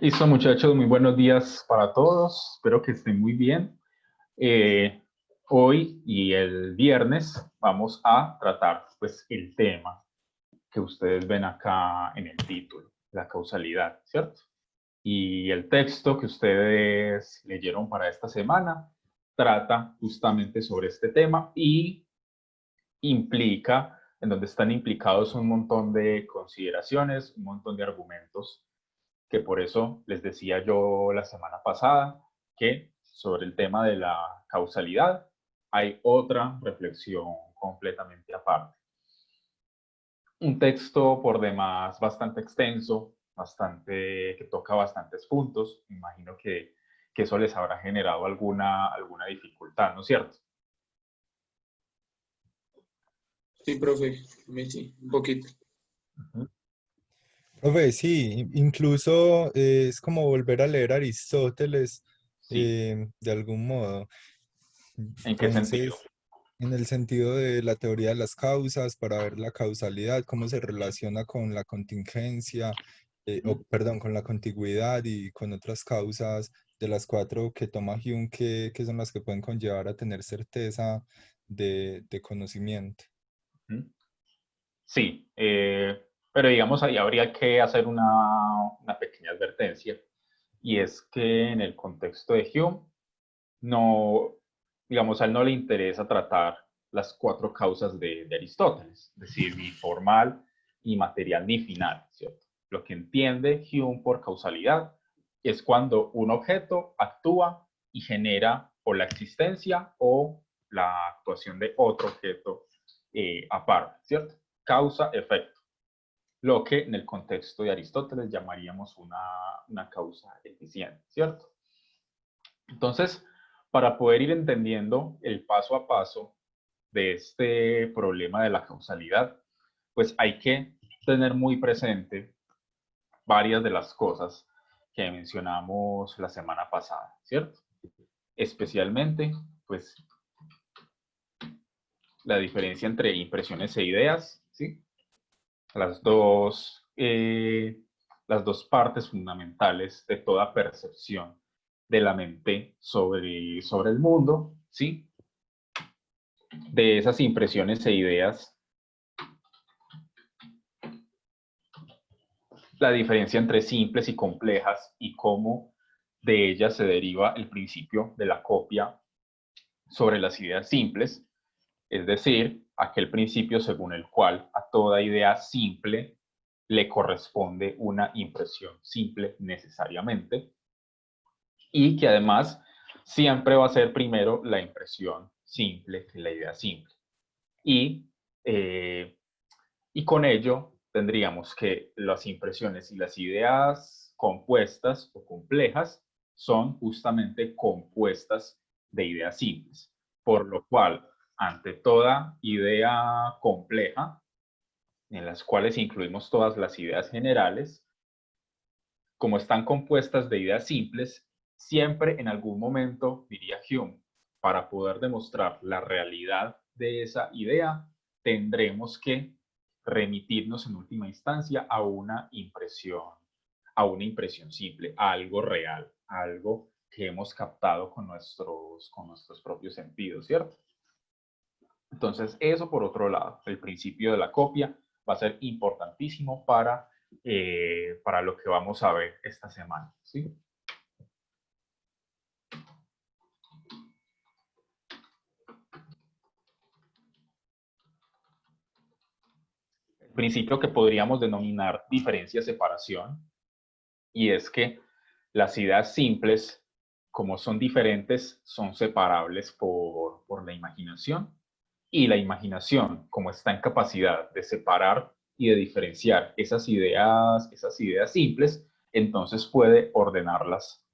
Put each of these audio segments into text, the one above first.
Listo, muchachos, muy buenos días para todos. Espero que estén muy bien. Eh, Hoy y el viernes vamos a tratar pues, el tema que ustedes ven acá en el título, la causalidad, ¿cierto? Y el texto que ustedes leyeron para esta semana trata justamente sobre este tema y implica, en donde están implicados un montón de consideraciones, un montón de argumentos que por eso les decía yo la semana pasada que sobre el tema de la causalidad hay otra reflexión completamente aparte. Un texto por demás bastante extenso, bastante, que toca bastantes puntos. Me imagino que eso les habrá generado alguna dificultad, ¿no es cierto? Sí, profe, sí, un poquito. Uh-huh. Profe, sí, incluso es como volver a leer Aristóteles Sí. de algún modo. ¿En qué sentido? Entonces, en el sentido de la teoría de las causas, para ver la causalidad, cómo se relaciona con la contingencia, Uh-huh. perdón, con la contigüidad y con otras causas de las cuatro que toma Hume, que son las que pueden conllevar a tener certeza de conocimiento. Uh-huh. Sí, pero digamos ahí habría que hacer una pequeña advertencia, y es que en el contexto de Hume, no, digamos, a él no le interesa tratar las cuatro causas de Aristóteles, es decir, ni formal, ni material, ni final, ¿cierto? Lo que entiende Hume por causalidad es cuando un objeto actúa y genera o la existencia o la actuación de otro objeto aparte, ¿cierto? Causa-efecto, lo que en el contexto de Aristóteles llamaríamos una causa eficiente, ¿cierto? Entonces, para poder ir entendiendo el paso a paso de este problema de la causalidad, pues hay que tener muy presente varias de las cosas que mencionamos la semana pasada, ¿cierto? Especialmente, pues, la diferencia entre impresiones e ideas, ¿sí? Las dos, las dos partes fundamentales de toda percepción de la mente sobre el mundo, ¿sí? De esas impresiones e ideas, la diferencia entre simples y complejas y cómo de ellas se deriva el principio de la copia sobre las ideas simples, es decir, aquel principio según el cual a toda idea simple le corresponde una impresión simple necesariamente, y que además siempre va a ser primero la impresión simple que la idea simple. Y, eh, y con ello tendríamos que las impresiones y las ideas compuestas o complejas son justamente compuestas de ideas simples, por lo cual ante toda idea compleja, en las cuales incluimos todas las ideas generales, como están compuestas de ideas simples, siempre en algún momento, diría Hume, para poder demostrar la realidad de esa idea, tendremos que remitirnos en última instancia a una impresión simple, a algo real, a algo que hemos captado con nuestros propios sentidos, ¿cierto? Entonces, eso por otro lado, el principio de la copia va a ser importantísimo para lo que vamos a ver esta semana, ¿sí? El principio que podríamos denominar diferencia-separación, y es que las ideas simples, como son diferentes, son separables por la imaginación, y la imaginación, como está en capacidad de separar y de diferenciar esas ideas simples, entonces puede ordenarlas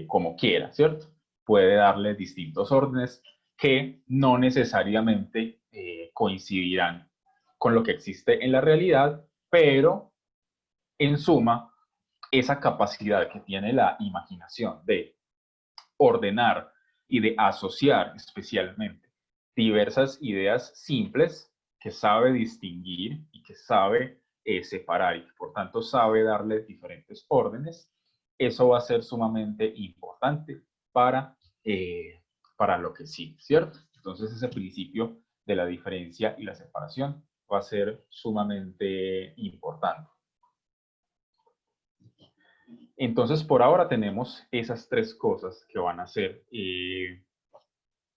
como quiera, ¿cierto? Puede darle distintos órdenes que no necesariamente coincidirán con lo que existe en la realidad, pero en suma, esa capacidad que tiene la imaginación de ordenar y de asociar especialmente diversas ideas simples, que sabe distinguir y que sabe separar y que por tanto sabe darle diferentes órdenes, eso va a ser sumamente importante para lo que sí, ¿cierto? Entonces ese principio de la diferencia y la separación va a ser sumamente importante. Entonces, por ahora tenemos esas tres cosas que van a ser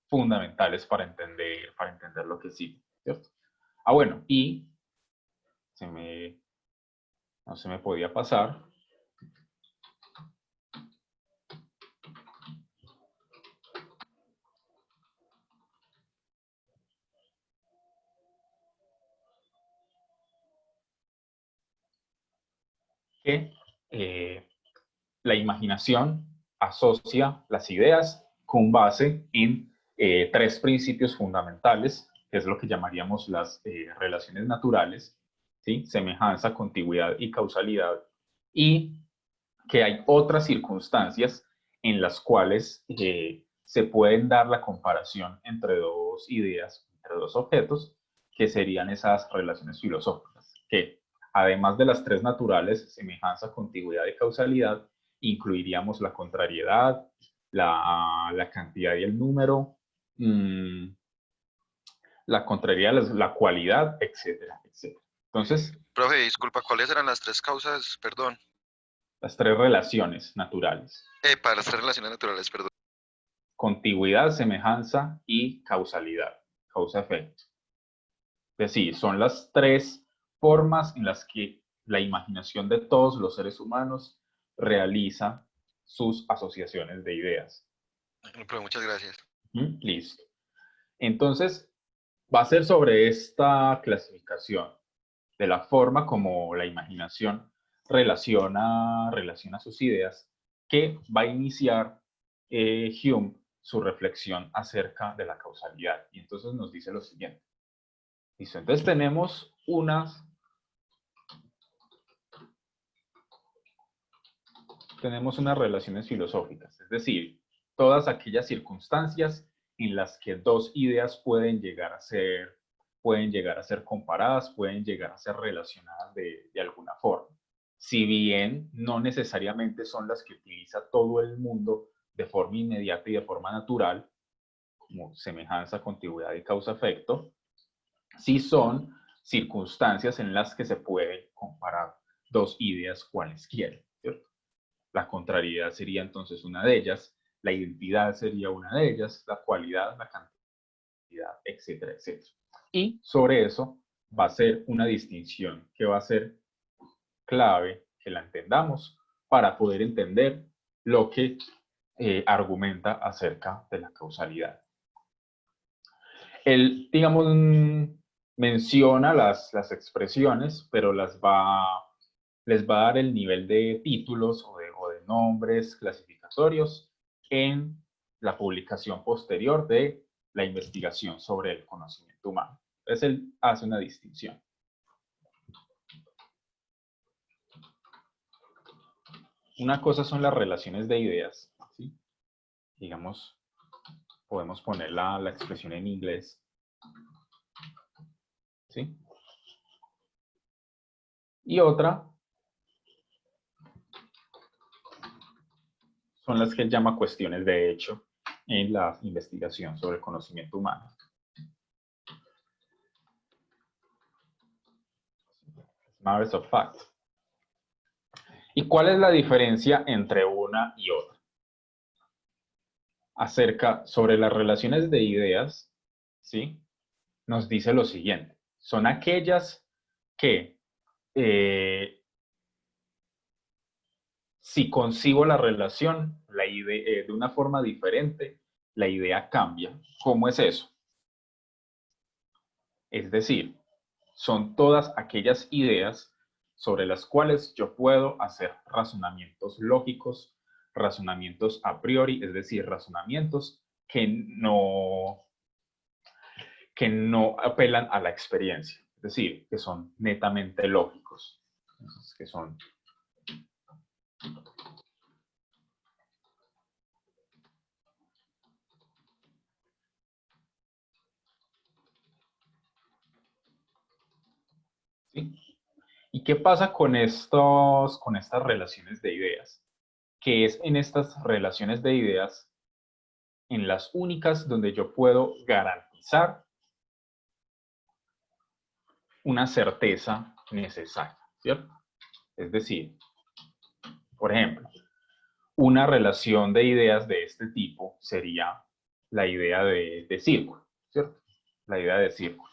fundamentales para entender lo que sí, ¿cierto? Ah, bueno, y no se me podía pasar. Que la imaginación asocia las ideas con base en tres principios fundamentales, que es lo que llamaríamos las relaciones naturales, ¿sí? Semejanza, contigüidad y causalidad, y que hay otras circunstancias en las cuales se pueden dar la comparación entre dos ideas, entre dos objetos, que serían esas relaciones filosóficas, que además de las tres naturales, semejanza, contigüidad y causalidad, incluiríamos la contrariedad, la cantidad y el número, la contrariedad, la cualidad, etcétera, etcétera. Entonces, Profe, disculpa, ¿cuáles eran las tres causas? Perdón. las tres relaciones naturales: Para las tres relaciones naturales, perdón. contigüidad, semejanza y causalidad, causa-efecto. Es decir, son las tres formas en las que la imaginación de todos los seres humanos realiza sus asociaciones de ideas. Profe, muchas gracias. Listo. Entonces, va a ser sobre esta clasificación de la forma como la imaginación relaciona sus ideas, que va a iniciar Hume su reflexión acerca de la causalidad. Y entonces nos dice lo siguiente. Dice, entonces tenemos unas relaciones filosóficas, es decir, todas aquellas circunstancias en las que dos ideas pueden llegar a ser comparadas, pueden llegar a ser relacionadas de alguna forma. Si bien no necesariamente son las que utiliza todo el mundo de forma inmediata y de forma natural, como semejanza, contigüidad y causa-efecto, sí son circunstancias en las que se puede comparar dos ideas cualesquiera, ¿cierto? La contrariedad sería entonces una de ellas, la identidad sería una de ellas, la cualidad, la cantidad, etcétera, etcétera. Y sobre eso va a ser una distinción que va a ser clave que la entendamos para poder entender lo que argumenta acerca de la causalidad. Él, digamos, menciona las expresiones, pero les va a dar el nivel de títulos o de nombres clasificatorios en la publicación posterior de la investigación sobre el conocimiento humano. Entonces, él hace una distinción. Una cosa son las relaciones de ideas, ¿sí? Digamos, podemos poner la expresión en inglés, ¿sí? Y otra son las que él llama cuestiones de hecho en la investigación sobre el conocimiento humano. Matters of fact. ¿Y cuál es la diferencia entre una y otra? Sobre las relaciones de ideas, ¿sí? Nos dice lo siguiente. Son aquellas que, si concibo la relación de una forma diferente, la idea cambia. ¿Cómo es eso? Es decir, son todas aquellas ideas sobre las cuales yo puedo hacer razonamientos lógicos, razonamientos a priori, es decir, razonamientos que no apelan a la experiencia, es decir, que son netamente lógicos, que son ¿sí? ¿Y qué pasa con estas relaciones de ideas? que es en estas relaciones de ideas en las únicas donde yo puedo garantizar una certeza necesaria, ¿cierto? Es decir, por ejemplo, una relación de ideas de este tipo sería la idea de círculo, ¿cierto? La idea de círculo.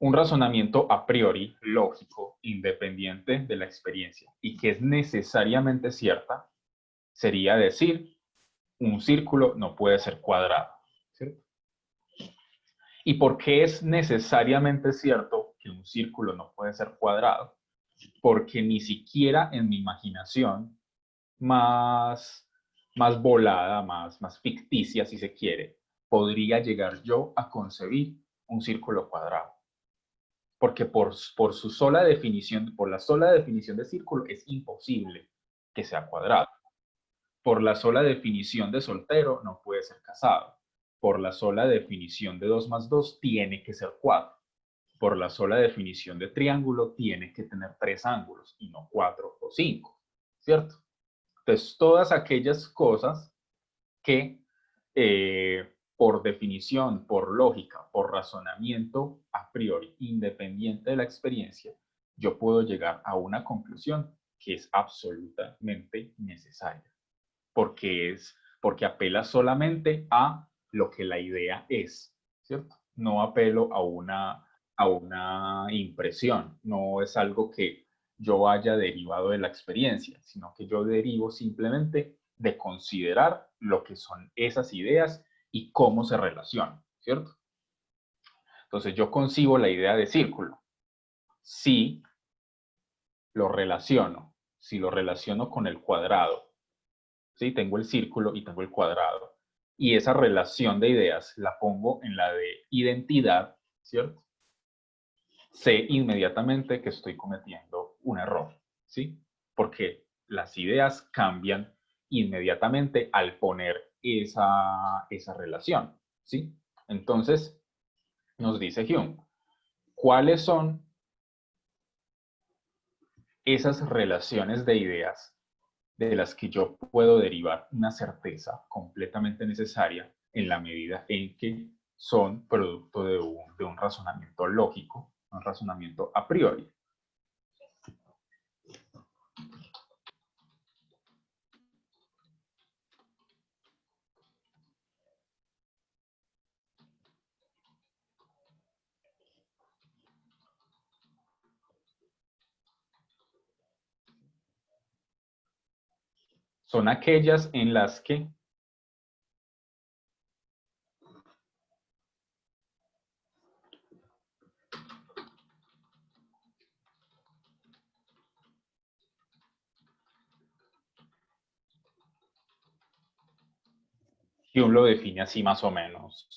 Un razonamiento a priori, lógico, independiente de la experiencia y que es necesariamente cierta, sería decir, un círculo no puede ser cuadrado, ¿cierto? ¿Y por qué es necesariamente cierto que un círculo no puede ser cuadrado? Porque ni siquiera en mi imaginación más volada, más ficticia, si se quiere, podría llegar yo a concebir un círculo cuadrado. Porque por su sola definición, por la sola definición de círculo, es imposible que sea cuadrado. Por la sola definición de soltero, no puede ser casado. Por la sola definición de 2 más 2, tiene que ser 4. Por la sola definición de triángulo, tiene que tener 3 ángulos y no 4 o 5, ¿cierto? Entonces, todas aquellas cosas que por definición, por lógica, por razonamiento a priori, independiente de la experiencia, yo puedo llegar a una conclusión que es absolutamente necesaria, porque apela solamente a lo que la idea es, ¿cierto? No apelo a una impresión, no es algo que yo haya derivado de la experiencia, sino que yo derivo simplemente de considerar lo que son esas ideas y cómo se relacionan, ¿cierto? Entonces yo concibo la idea de círculo. Si lo relaciono con el cuadrado, ¿sí? Tengo el círculo y tengo el cuadrado. Y esa relación de ideas la pongo en la de identidad, ¿cierto? Sé inmediatamente que estoy cometiendo un error, ¿sí? Porque las ideas cambian inmediatamente al poner esa relación, ¿sí? Entonces, nos dice Hume, ¿cuáles son esas relaciones de ideas de las que yo puedo derivar una certeza completamente necesaria en la medida en que son producto de un razonamiento lógico, un razonamiento a priori? Son aquellas en las que Hume lo define así más o menos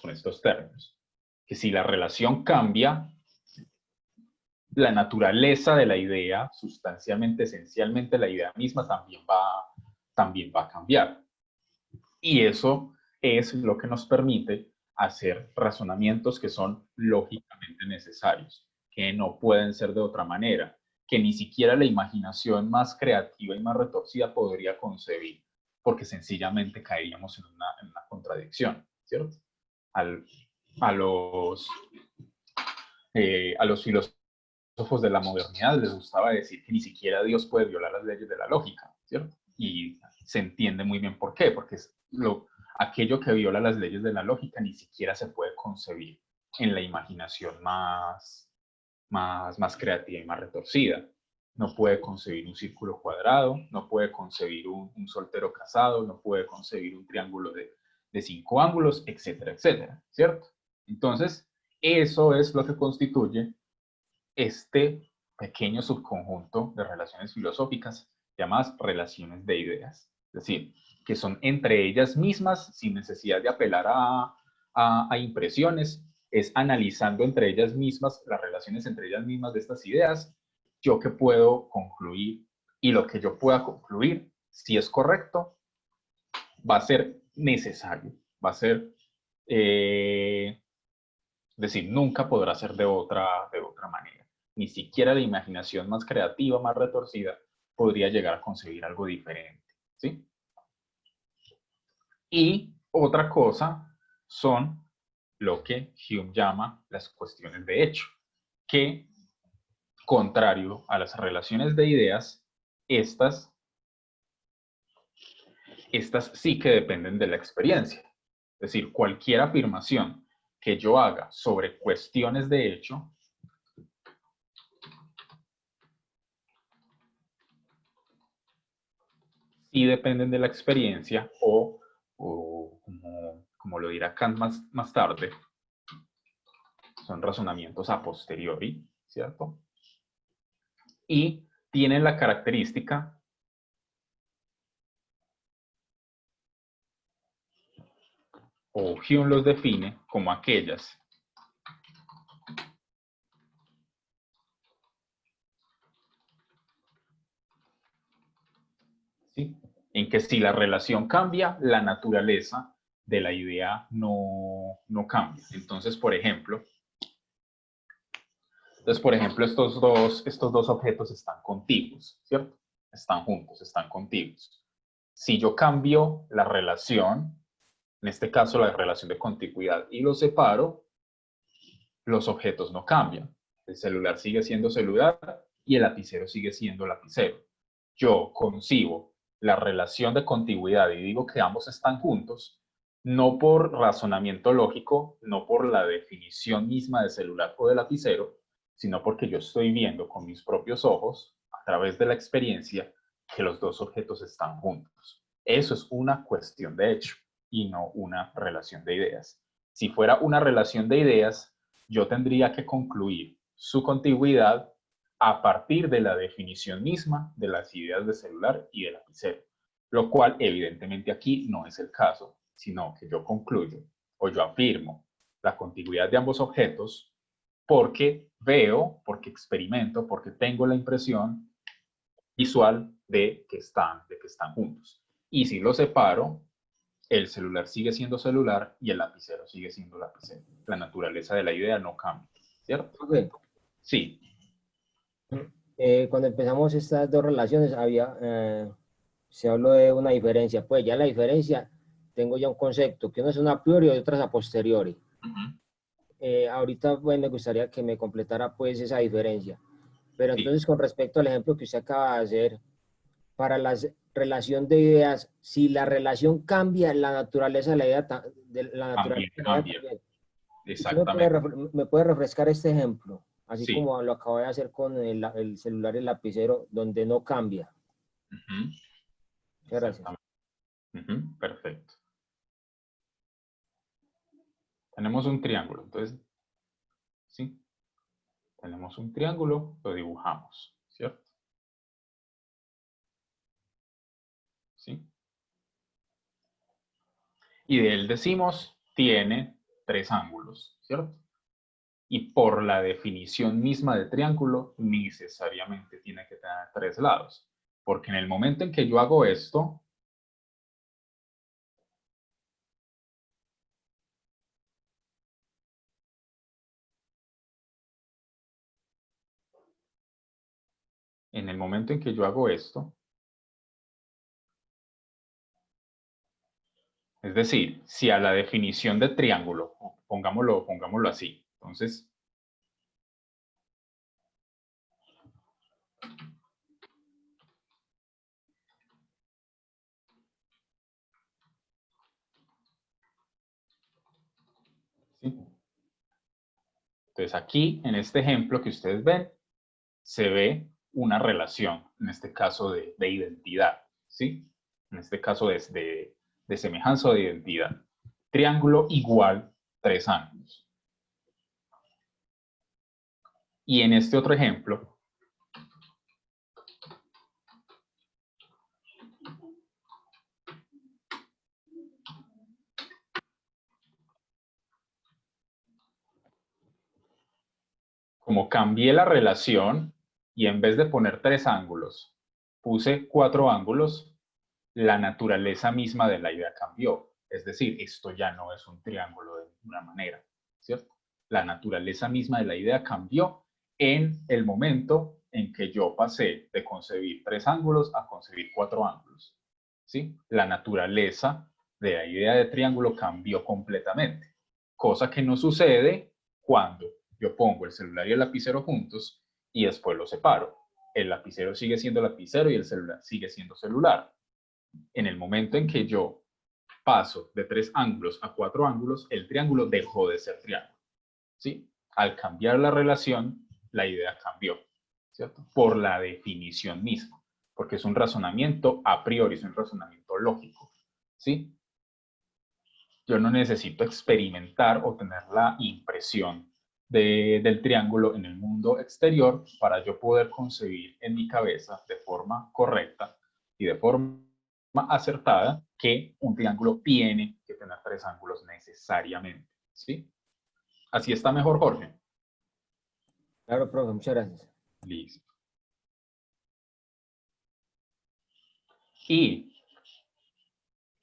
con estos términos, que si la relación cambia, la naturaleza de la idea, sustancialmente, esencialmente la idea misma también va a cambiar. Y eso es lo que nos permite hacer razonamientos que son lógicamente necesarios, que no pueden ser de otra manera, que ni siquiera la imaginación más creativa y más retorcida podría concebir, porque sencillamente caeríamos en una contradicción, ¿cierto? A los filósofos de la modernidad les gustaba decir que ni siquiera Dios puede violar las leyes de la lógica, ¿cierto? Y se entiende muy bien por qué, porque aquello que viola las leyes de la lógica ni siquiera se puede concebir en la imaginación más creativa y más retorcida. No puede concebir un círculo cuadrado, no puede concebir un soltero casado, no puede concebir un triángulo de 5 ángulos, etcétera, etcétera, ¿cierto? Entonces, eso es lo que constituye este pequeño subconjunto de relaciones filosóficas llamadas relaciones de ideas. Es decir, que son entre ellas mismas, sin necesidad de apelar a impresiones, es analizando entre ellas mismas, las relaciones entre ellas mismas de estas ideas, yo que puedo concluir, y lo que yo pueda concluir, si es correcto, va a ser necesario, va a ser, es decir, nunca podrá ser de otra manera. Ni siquiera la imaginación más creativa, más retorcida, podría llegar a concebir algo diferente, ¿sí? Y otra cosa son lo que Hume llama las cuestiones de hecho, que, contrario a las relaciones de ideas, estas sí que dependen de la experiencia. Es decir, cualquier afirmación que yo haga sobre cuestiones de hecho sí dependen de la experiencia o como lo dirá Kant más tarde, son razonamientos a posteriori, ¿cierto? Y tienen la característica o Hume los define como aquellas ¿sí? En que si la relación cambia, la naturaleza de la idea no cambia. Entonces, por ejemplo, estos dos objetos están contiguos, ¿cierto? Están juntos, están contiguos. Si yo cambio la relación, en este caso la relación de contigüidad, y los separo, los objetos no cambian. El celular sigue siendo celular y el lapicero sigue siendo lapicero. Yo concibo la relación de contigüidad y digo que ambos están juntos, no por razonamiento lógico, no por la definición misma de celular o de lapicero, sino porque yo estoy viendo con mis propios ojos, a través de la experiencia, que los dos objetos están juntos. Eso es una cuestión de hecho y no una relación de ideas. Si fuera una relación de ideas, yo tendría que concluir su contigüidad a partir de la definición misma de las ideas de celular y de lapicero, lo cual evidentemente aquí no es el caso, sino que yo concluyo o yo afirmo la contigüidad de ambos objetos porque veo, porque experimento, porque tengo la impresión visual de que están juntos. Y si los separo, el celular sigue siendo celular y el lapicero sigue siendo lapicero. La naturaleza de la idea no cambia, ¿cierto? Okay. Sí. Cuando empezamos estas dos relaciones se habló de una diferencia. Pues ya la diferencia, tengo ya un concepto, que uno es una a priori y otras a posteriori. Ahorita pues, me gustaría que me completara pues esa diferencia. Pero entonces con respecto al ejemplo que usted acaba de hacer, para la relación de ideas, si la relación cambia, la naturaleza de la idea, Cambia. Exactamente. ¿Me puede refrescar este ejemplo? Así Sí. como lo acabo de hacer con el celular y el lapicero, donde no cambia. Muchas gracias. Perfecto. Tenemos un triángulo, entonces, ¿sí? Tenemos un triángulo, lo dibujamos, ¿cierto? ¿Sí? Y de él decimos, tiene 3 ángulos, ¿cierto? Y por la definición misma de triángulo, necesariamente tiene que tener 3 lados. Porque en el momento en que yo hago esto, es decir, si a la definición de triángulo, pongámoslo así, entonces, ¿sí? Entonces aquí, en este ejemplo que ustedes ven, se ve una relación, en este caso de identidad, ¿sí? En este caso de semejanza o de identidad. Triángulo igual 3 ángulos. Y en este otro ejemplo, como cambié la relación y en vez de poner 3 ángulos, puse 4 ángulos, la naturaleza misma de la idea cambió. Es decir, esto ya no es un triángulo de ninguna manera, ¿cierto? La naturaleza misma de la idea cambió en el momento en que yo pasé de concebir 3 ángulos a concebir 4 ángulos. ¿Sí? La naturaleza de la idea de triángulo cambió completamente, cosa que no sucede cuando yo pongo el celular y el lapicero juntos y después los separo. El lapicero sigue siendo lapicero y el celular sigue siendo celular. En el momento en que yo paso de 3 ángulos a 4 ángulos, el triángulo dejó de ser triángulo. ¿Sí? Al cambiar la relación, la idea cambió, ¿cierto? Por la definición misma, porque es un razonamiento a priori, es un razonamiento lógico, ¿sí? Yo no necesito experimentar o tener la impresión del triángulo en el mundo exterior para yo poder concebir en mi cabeza de forma correcta y de forma acertada que un triángulo tiene que tener 3 ángulos necesariamente, ¿sí? Así está mejor, Jorge. Claro, profe, muchas gracias. Listo. Y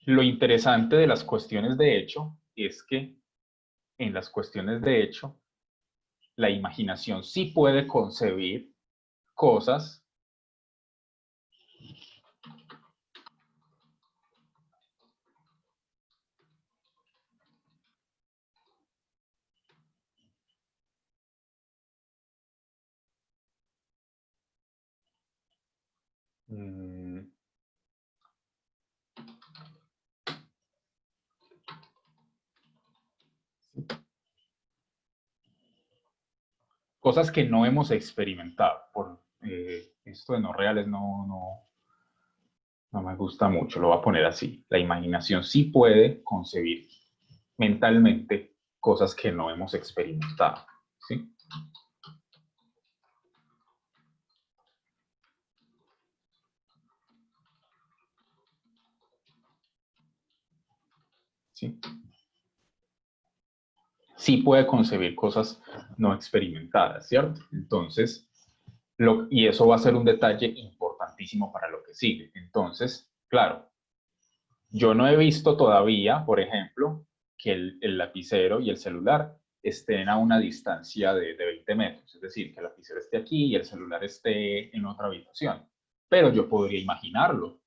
lo interesante de las cuestiones de hecho es que en las cuestiones de hecho, la imaginación sí puede concebir cosas cosas que no hemos experimentado. Esto de no reales no me gusta mucho, lo voy a poner así. La imaginación sí puede concebir mentalmente cosas que no hemos experimentado, ¿sí? ¿Sí? Sí puede concebir cosas no experimentadas, ¿cierto? Entonces, y eso va a ser un detalle importantísimo para lo que sigue. Entonces, claro, yo no he visto todavía, por ejemplo, que el lapicero y el celular estén a una distancia de 20 metros, es decir, que el lapicero esté aquí y el celular esté en otra habitación. Pero yo podría imaginarlo.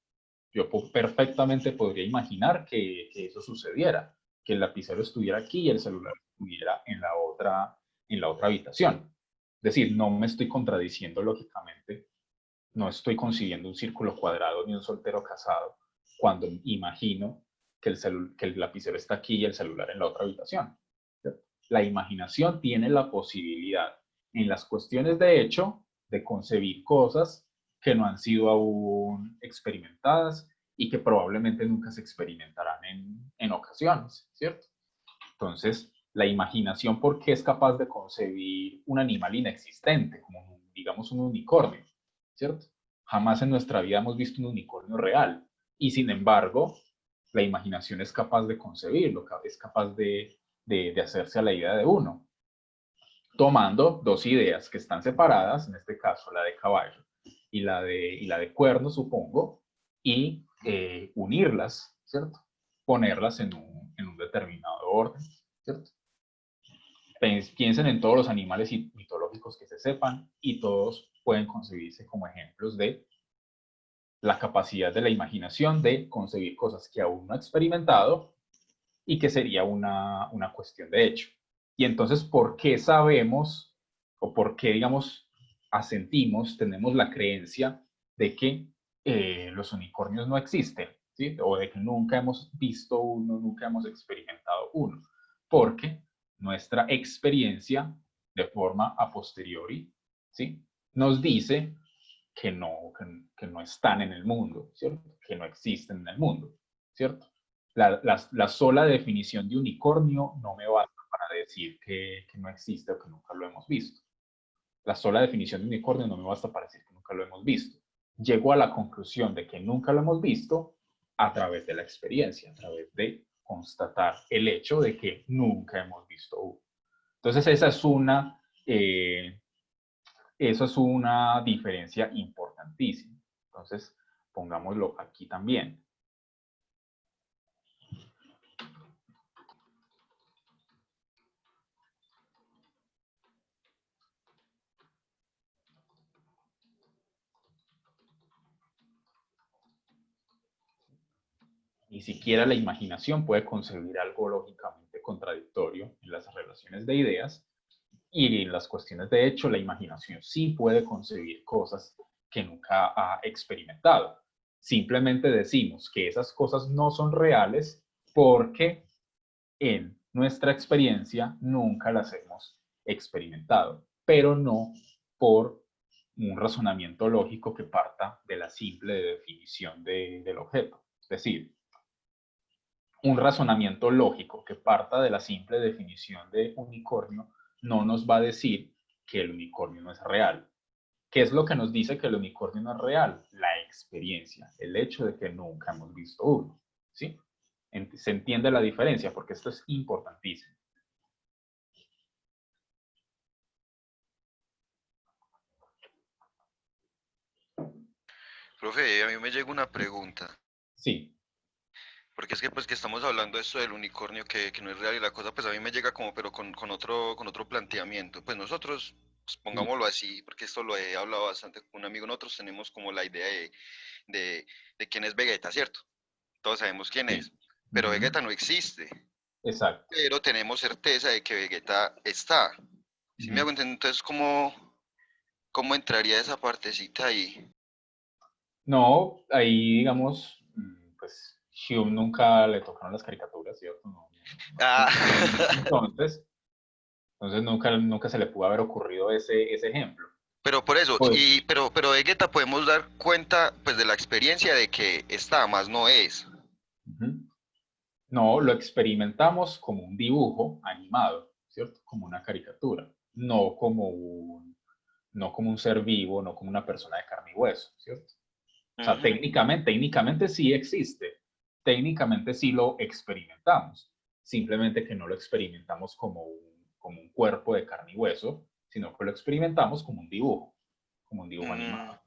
Yo perfectamente podría imaginar que eso sucediera, que el lapicero estuviera aquí y el celular estuviera en la otra habitación. Es decir, no me estoy contradiciendo lógicamente, no estoy concibiendo un círculo cuadrado ni un soltero casado cuando imagino que el lapicero está aquí y el celular en la otra habitación. La imaginación tiene la posibilidad en las cuestiones de hecho de concebir cosas que no han sido aún experimentadas y que probablemente nunca se experimentarán en ocasiones, ¿cierto? Entonces, la imaginación, ¿por qué es capaz de concebir un animal inexistente, como digamos un unicornio, ¿cierto? Jamás en nuestra vida hemos visto un unicornio real y sin embargo, la imaginación es capaz de concebirlo, es capaz de hacerse a la idea de uno, tomando dos ideas que están separadas, en este caso la de caballo y la de cuerno, supongo, y unirlas, ¿cierto? Ponerlas en un determinado orden, ¿cierto? Piensen en todos los animales mitológicos que se sepan y todos pueden concebirse como ejemplos de la capacidad de la imaginación de concebir cosas que aún no ha experimentado y que sería una cuestión de hecho. Y entonces, ¿por qué sabemos o por qué, digamos, asentimos, tenemos la creencia de que los unicornios no existen? ¿Sí? O de que nunca hemos visto uno, nunca hemos experimentado uno. Porque nuestra experiencia de forma a posteriori, ¿sí? Nos dice que no están en el mundo, ¿cierto? Que no existen en el mundo, ¿cierto? La sola definición de unicornio no me basta para decir que no existe o que nunca lo hemos visto. La sola definición de unicornio no me basta para decir que nunca lo hemos visto. Llego a la conclusión de que nunca lo hemos visto a través de la experiencia, a través de constatar el hecho de que nunca hemos visto uno. Entonces eso es una diferencia importantísima. Entonces, pongámoslo aquí también. Ni siquiera la imaginación puede concebir algo lógicamente contradictorio en las relaciones de ideas, y en las cuestiones de hecho la imaginación sí puede concebir cosas que nunca ha experimentado. Simplemente decimos que esas cosas no son reales porque en nuestra experiencia nunca las hemos experimentado, pero no por un razonamiento lógico que parta de la simple definición del objeto. Es decir, un razonamiento lógico que parta de la simple definición de unicornio no nos va a decir que el unicornio no es real. ¿Qué es lo que nos dice que el unicornio no es real? La experiencia, el hecho de que nunca hemos visto uno. ¿Sí? Se entiende la diferencia porque esto es importantísimo. Profe, a mí me llega una pregunta. Sí. Porque es que pues que estamos hablando de esto del unicornio que no es real y la cosa, pues a mí me llega como, pero con otro planteamiento. Pues nosotros, pues, pongámoslo así, porque esto lo he hablado bastante con un amigo, nosotros tenemos como la idea de quién es Vegeta, ¿cierto? Todos sabemos quién Sí. es, pero Vegeta no existe, Exacto. pero tenemos certeza de que Vegeta está. ¿Sí me hago entender? Entonces, ¿cómo entraría esa partecita ahí? No, ahí digamos, pues Hume nunca le tocaron las caricaturas, ¿cierto? No, Ah, entonces nunca se le pudo haber ocurrido ese ejemplo. pero por eso, Pues, pero Vegeta podemos dar cuenta pues de la experiencia de que está, más no es. no, lo experimentamos como un dibujo animado, ¿cierto? Como una caricatura, no como un ser vivo, no como una persona de carne y hueso, ¿cierto? O sea, Ujú. técnicamente sí existe, técnicamente sí lo experimentamos, simplemente que no lo experimentamos como un cuerpo de carne y hueso, sino que lo experimentamos como un dibujo animado.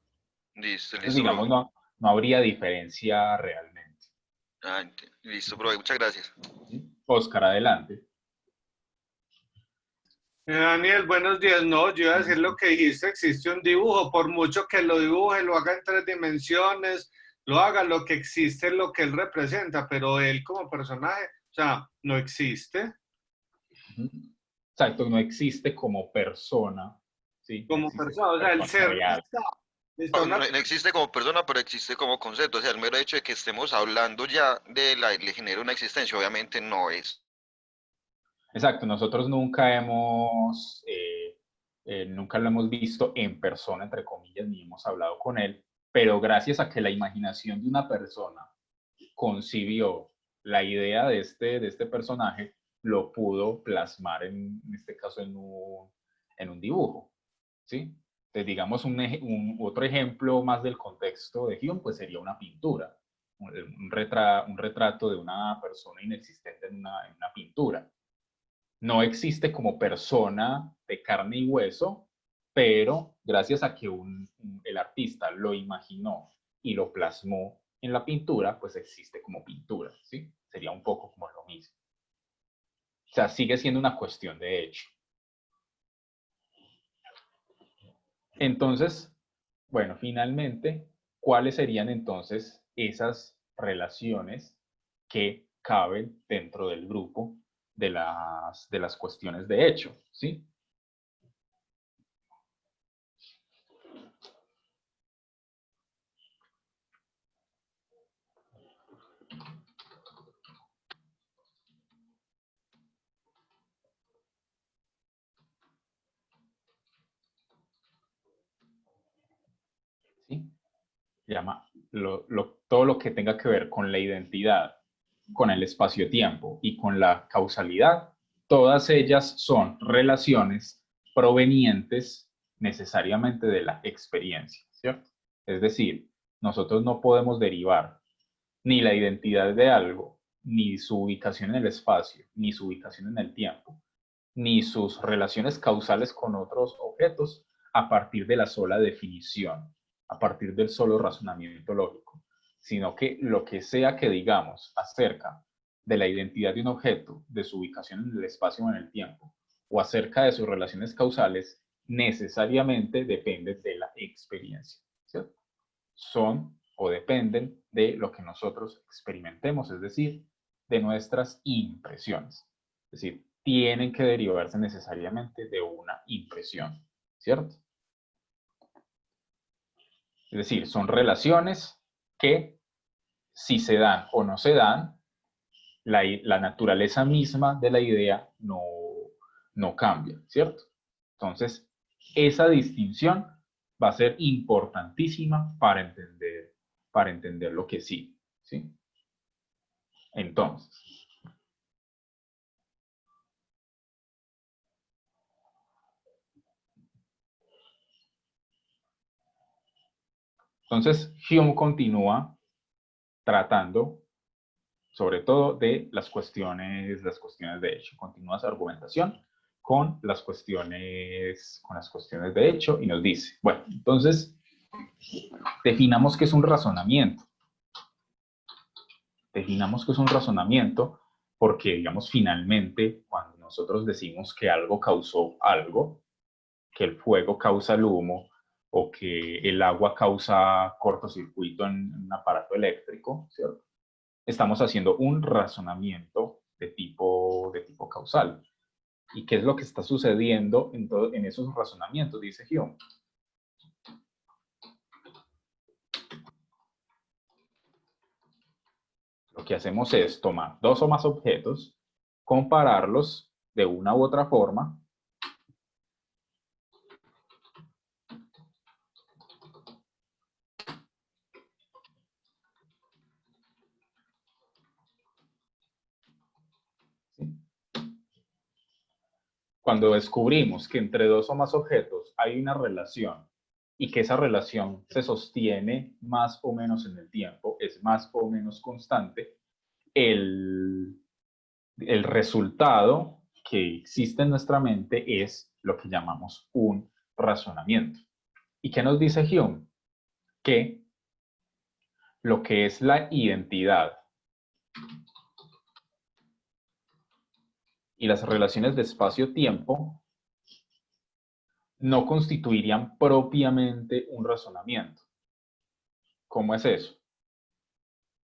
Listo, Entonces, listo, bro. digamos, no habría diferencia realmente. Ah, listo, bro. Muchas gracias. ¿Sí? Oscar, adelante. Daniel, buenos días. No, yo iba a decir lo que dijiste, existe un dibujo, por mucho que lo dibuje, lo haga en 3 dimensiones, lo haga, lo que existe es lo que él representa, pero él como personaje, o sea, no existe. Exacto, no existe como persona, ¿sí? No Como existe persona, como o sea, el persona ser real. está No, una, no existe como persona, pero existe como concepto. O sea, el mero hecho de que estemos hablando ya le genera una existencia, obviamente no es. Exacto, nosotros nunca lo hemos visto en persona, entre comillas, ni hemos hablado con él, pero gracias a que la imaginación de una persona concibió la idea de este personaje, lo pudo plasmar en este caso en un dibujo, ¿sí? Entonces, digamos, otro ejemplo más del contexto de Hume, pues sería una pintura, un retrato de una persona inexistente en una pintura. No existe como persona de carne y hueso, pero gracias a que el artista lo imaginó y lo plasmó en la pintura, pues existe como pintura, ¿sí? Sería un poco como lo mismo. O sea, sigue siendo una cuestión de hecho. Entonces, bueno, finalmente, ¿cuáles serían entonces esas relaciones que caben dentro del grupo de las cuestiones de hecho, ¿sí? ¿Sí? Llama todo lo que tenga que ver con la identidad, con el espacio-tiempo y con la causalidad, todas ellas son relaciones provenientes necesariamente de la experiencia, ¿cierto? Es decir, nosotros no podemos derivar ni la identidad de algo, ni su ubicación en el espacio, ni su ubicación en el tiempo, ni sus relaciones causales con otros objetos a partir de la sola definición, a partir del solo razonamiento lógico, sino que lo que sea que digamos acerca de la identidad de un objeto, de su ubicación en el espacio o en el tiempo, o acerca de sus relaciones causales, necesariamente depende de la experiencia, ¿cierto? Son o dependen de lo que nosotros experimentemos, es decir, de nuestras impresiones. Es decir, tienen que derivarse necesariamente de una impresión, ¿cierto? Es decir, son relaciones que, si se dan o no se dan, la naturaleza misma de la idea no cambia, ¿cierto? Entonces, esa distinción va a ser importantísima para entender lo que sigue, ¿sí? Entonces, Hume continúa tratando sobre todo de las cuestiones de hecho. Continúa su argumentación con las cuestiones de hecho y nos dice, bueno, entonces, definamos qué es un razonamiento. Definamos qué es un razonamiento porque, digamos, finalmente, cuando nosotros decimos que algo causó algo, que el fuego causa el humo, o que el agua causa cortocircuito en un aparato eléctrico, ¿cierto? Estamos haciendo un razonamiento de tipo causal. ¿Y qué es lo que está sucediendo en esos razonamientos? Dice Hume. Lo que hacemos es tomar dos o más objetos, compararlos de una u otra forma, cuando descubrimos que entre dos o más objetos hay una relación y que esa relación se sostiene más o menos en el tiempo, es más o menos constante, el resultado que existe en nuestra mente es lo que llamamos un razonamiento. ¿Y qué nos dice Hume? Que lo que es la identidad y las relaciones de espacio-tiempo no constituirían propiamente un razonamiento. ¿Cómo es eso?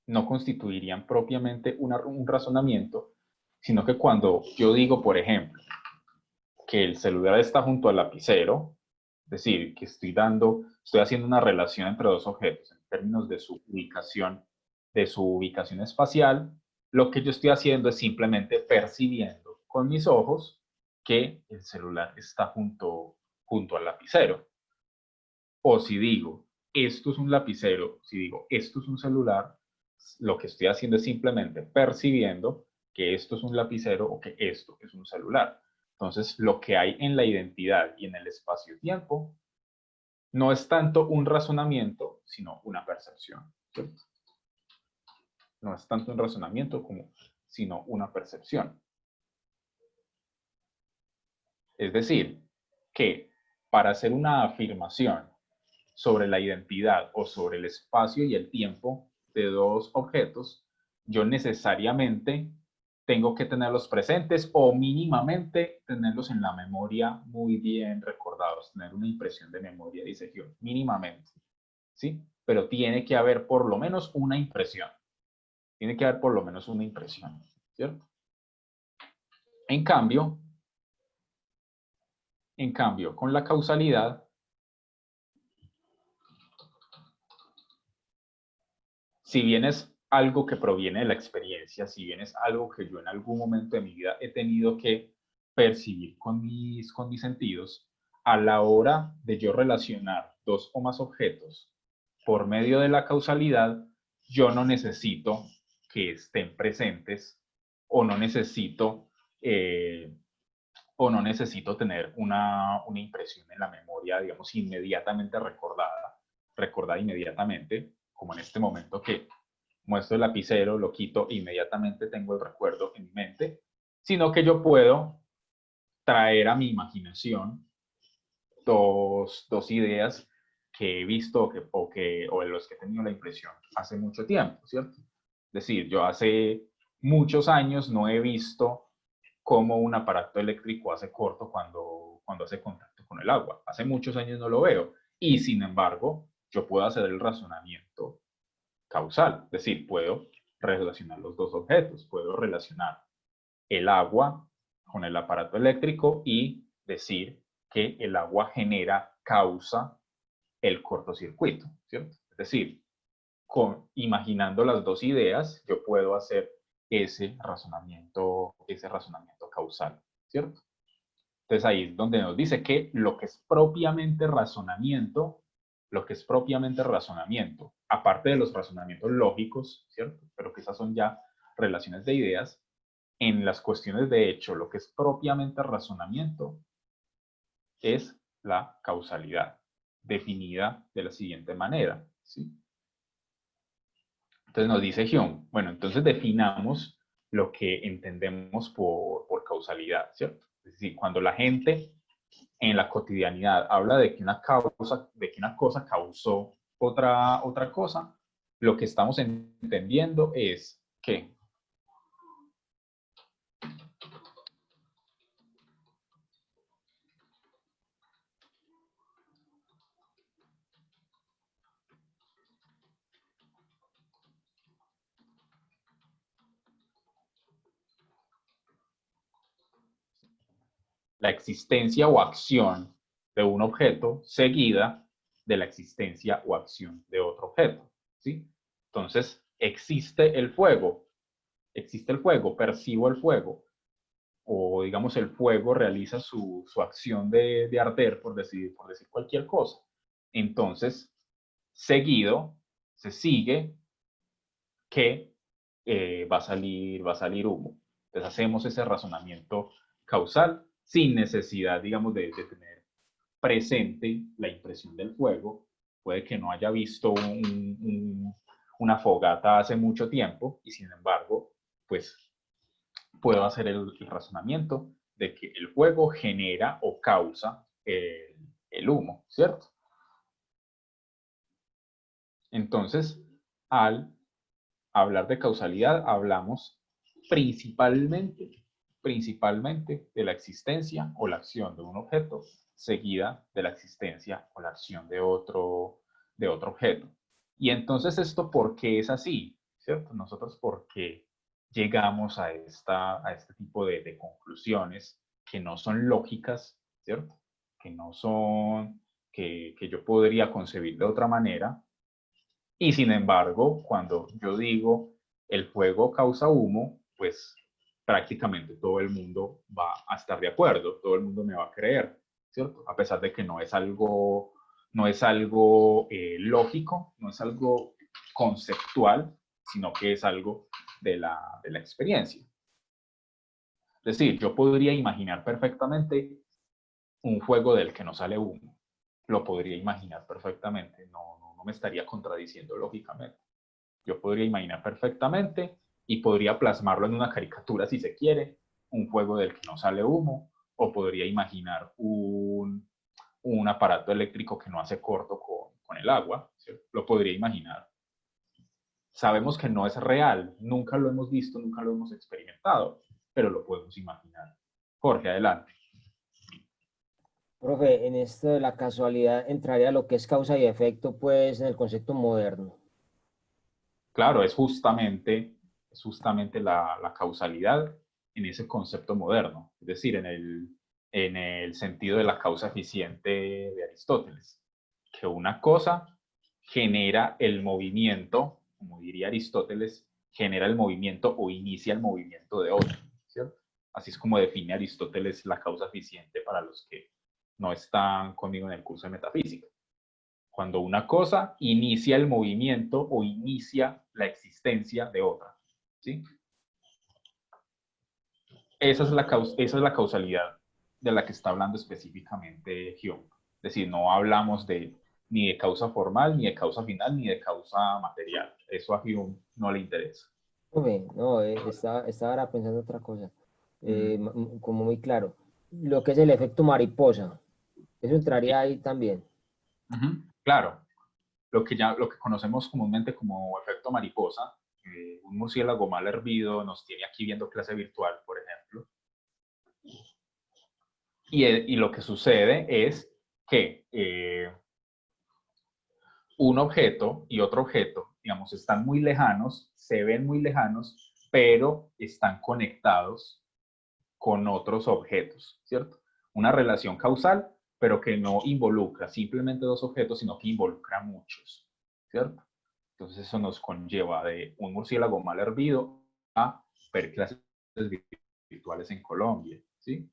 No constituirían propiamente un razonamiento, sino que cuando yo digo, por ejemplo, que el celular está junto al lapicero, es decir, que estoy haciendo una relación entre dos objetos en términos de su ubicación espacial, lo que yo estoy haciendo es simplemente percibiendo con mis ojos que el celular está junto al lapicero. O si digo, esto es un lapicero, si digo, esto es un celular, lo que estoy haciendo es simplemente percibiendo que esto es un lapicero o que esto es un celular. Entonces, lo que hay en la identidad y en el espacio-tiempo no es tanto un razonamiento, sino una percepción, ¿cierto? No es tanto un razonamiento sino una percepción. Es decir, que para hacer una afirmación sobre la identidad o sobre el espacio y el tiempo de dos objetos, yo necesariamente tengo que tenerlos presentes o mínimamente tenerlos en la memoria muy bien recordados, tener una impresión de memoria, dice Hume, mínimamente, ¿sí? Pero tiene que haber por lo menos una impresión. Tiene que haber por lo menos una impresión, ¿cierto? En cambio, con la causalidad, si bien es algo que proviene de la experiencia, si bien es algo que yo en algún momento de mi vida he tenido que percibir con mis sentidos, a la hora de yo relacionar dos o más objetos por medio de la causalidad, yo no necesito que estén presentes o no necesito tener una impresión en la memoria, digamos, inmediatamente recordada inmediatamente, como en este momento que muestro el lapicero, lo quito, inmediatamente tengo el recuerdo en mi mente, sino que yo puedo traer a mi imaginación dos ideas que he visto o de los que he tenido la impresión hace mucho tiempo, ¿cierto? Es decir, yo hace muchos años no he visto cómo un aparato eléctrico hace corto cuando hace contacto con el agua. Hace muchos años no lo veo. Y sin embargo, yo puedo hacer el razonamiento causal. Es decir, puedo relacionar los dos objetos, puedo relacionar el agua con el aparato eléctrico y decir que el agua causa el cortocircuito, ¿cierto? Es decir, imaginando las dos ideas, yo puedo hacer ese razonamiento causal, ¿cierto? Entonces ahí es donde nos dice que lo que es propiamente razonamiento, aparte de los razonamientos lógicos, ¿cierto? Pero que esas son ya relaciones de ideas, en las cuestiones de hecho, lo que es propiamente razonamiento es la causalidad, definida de la siguiente manera, ¿sí? Entonces nos dice Hume, bueno, entonces definamos lo que entendemos por causalidad, ¿cierto? Es decir, cuando la gente en la cotidianidad habla de que una cosa causó otra cosa, lo que estamos entendiendo es que la existencia o acción de un objeto seguida de la existencia o acción de otro objeto, ¿sí? Entonces, existe el fuego, percibo el fuego, o digamos el fuego realiza su acción de arder, por decir cualquier cosa. Entonces, seguido, se sigue que va a salir humo. Entonces hacemos ese razonamiento causal sin necesidad, digamos, de tener presente la impresión del fuego. Puede que no haya visto una fogata hace mucho tiempo y sin embargo, pues puedo hacer el razonamiento de que el fuego genera o causa el humo, ¿cierto? Entonces, al hablar de causalidad, hablamos principalmente de la existencia o la acción de un objeto seguida de la existencia o la acción de otro objeto. Y entonces, ¿esto por qué es así? ¿Cierto? Nosotros, ¿por qué llegamos a este tipo de conclusiones que no son lógicas, ¿cierto? Que no son, que yo podría concebir de otra manera? Y sin embargo, cuando yo digo el fuego causa humo, pues prácticamente todo el mundo va a estar de acuerdo, todo el mundo me va a creer, ¿cierto? A pesar de que no es algo lógico, no es algo conceptual, sino que es algo de la experiencia. Es decir, yo podría imaginar perfectamente un fuego del que no sale humo. Lo podría imaginar perfectamente, no me estaría contradiciendo lógicamente. Yo podría imaginar perfectamente y podría plasmarlo en una caricatura si se quiere, un fuego del que no sale humo, o podría imaginar un aparato eléctrico que no hace corto con el agua, ¿cierto? Lo podría imaginar. Sabemos que no es real, nunca lo hemos visto, nunca lo hemos experimentado, pero lo podemos imaginar. Jorge, adelante. Profe, en esto de la casualidad entraría lo que es causa y efecto, pues, en el concepto moderno. Claro, es justamente la causalidad en ese concepto moderno, es decir, en el sentido de la causa eficiente de Aristóteles, que una cosa genera el movimiento, como diría Aristóteles, genera el movimiento o inicia el movimiento de otro, ¿cierto? Así es como define Aristóteles la causa eficiente para los que no están conmigo en el curso de metafísica. Cuando una cosa inicia el movimiento o inicia la existencia de otra, ¿sí? Esa es la causalidad de la que está hablando específicamente Hume. Es decir, no hablamos ni de causa formal, ni de causa final, ni de causa material. Eso a Hume no le interesa. Profe, no, estaba ahora pensando otra cosa, como muy claro. Lo que es el efecto mariposa, eso entraría ahí también. Claro, lo que conocemos comúnmente como efecto mariposa, un murciélago mal hervido nos tiene aquí viendo clase virtual, por ejemplo. Y lo que sucede es que un objeto y otro objeto digamos, están muy lejanos, se ven muy lejanos, pero están conectados con otros objetos, ¿cierto? Una relación causal, pero que no involucra simplemente dos objetos, sino que involucra muchos, ¿cierto? Entonces eso nos conlleva de un murciélago mal hervido a ver clases virtuales en Colombia, ¿sí?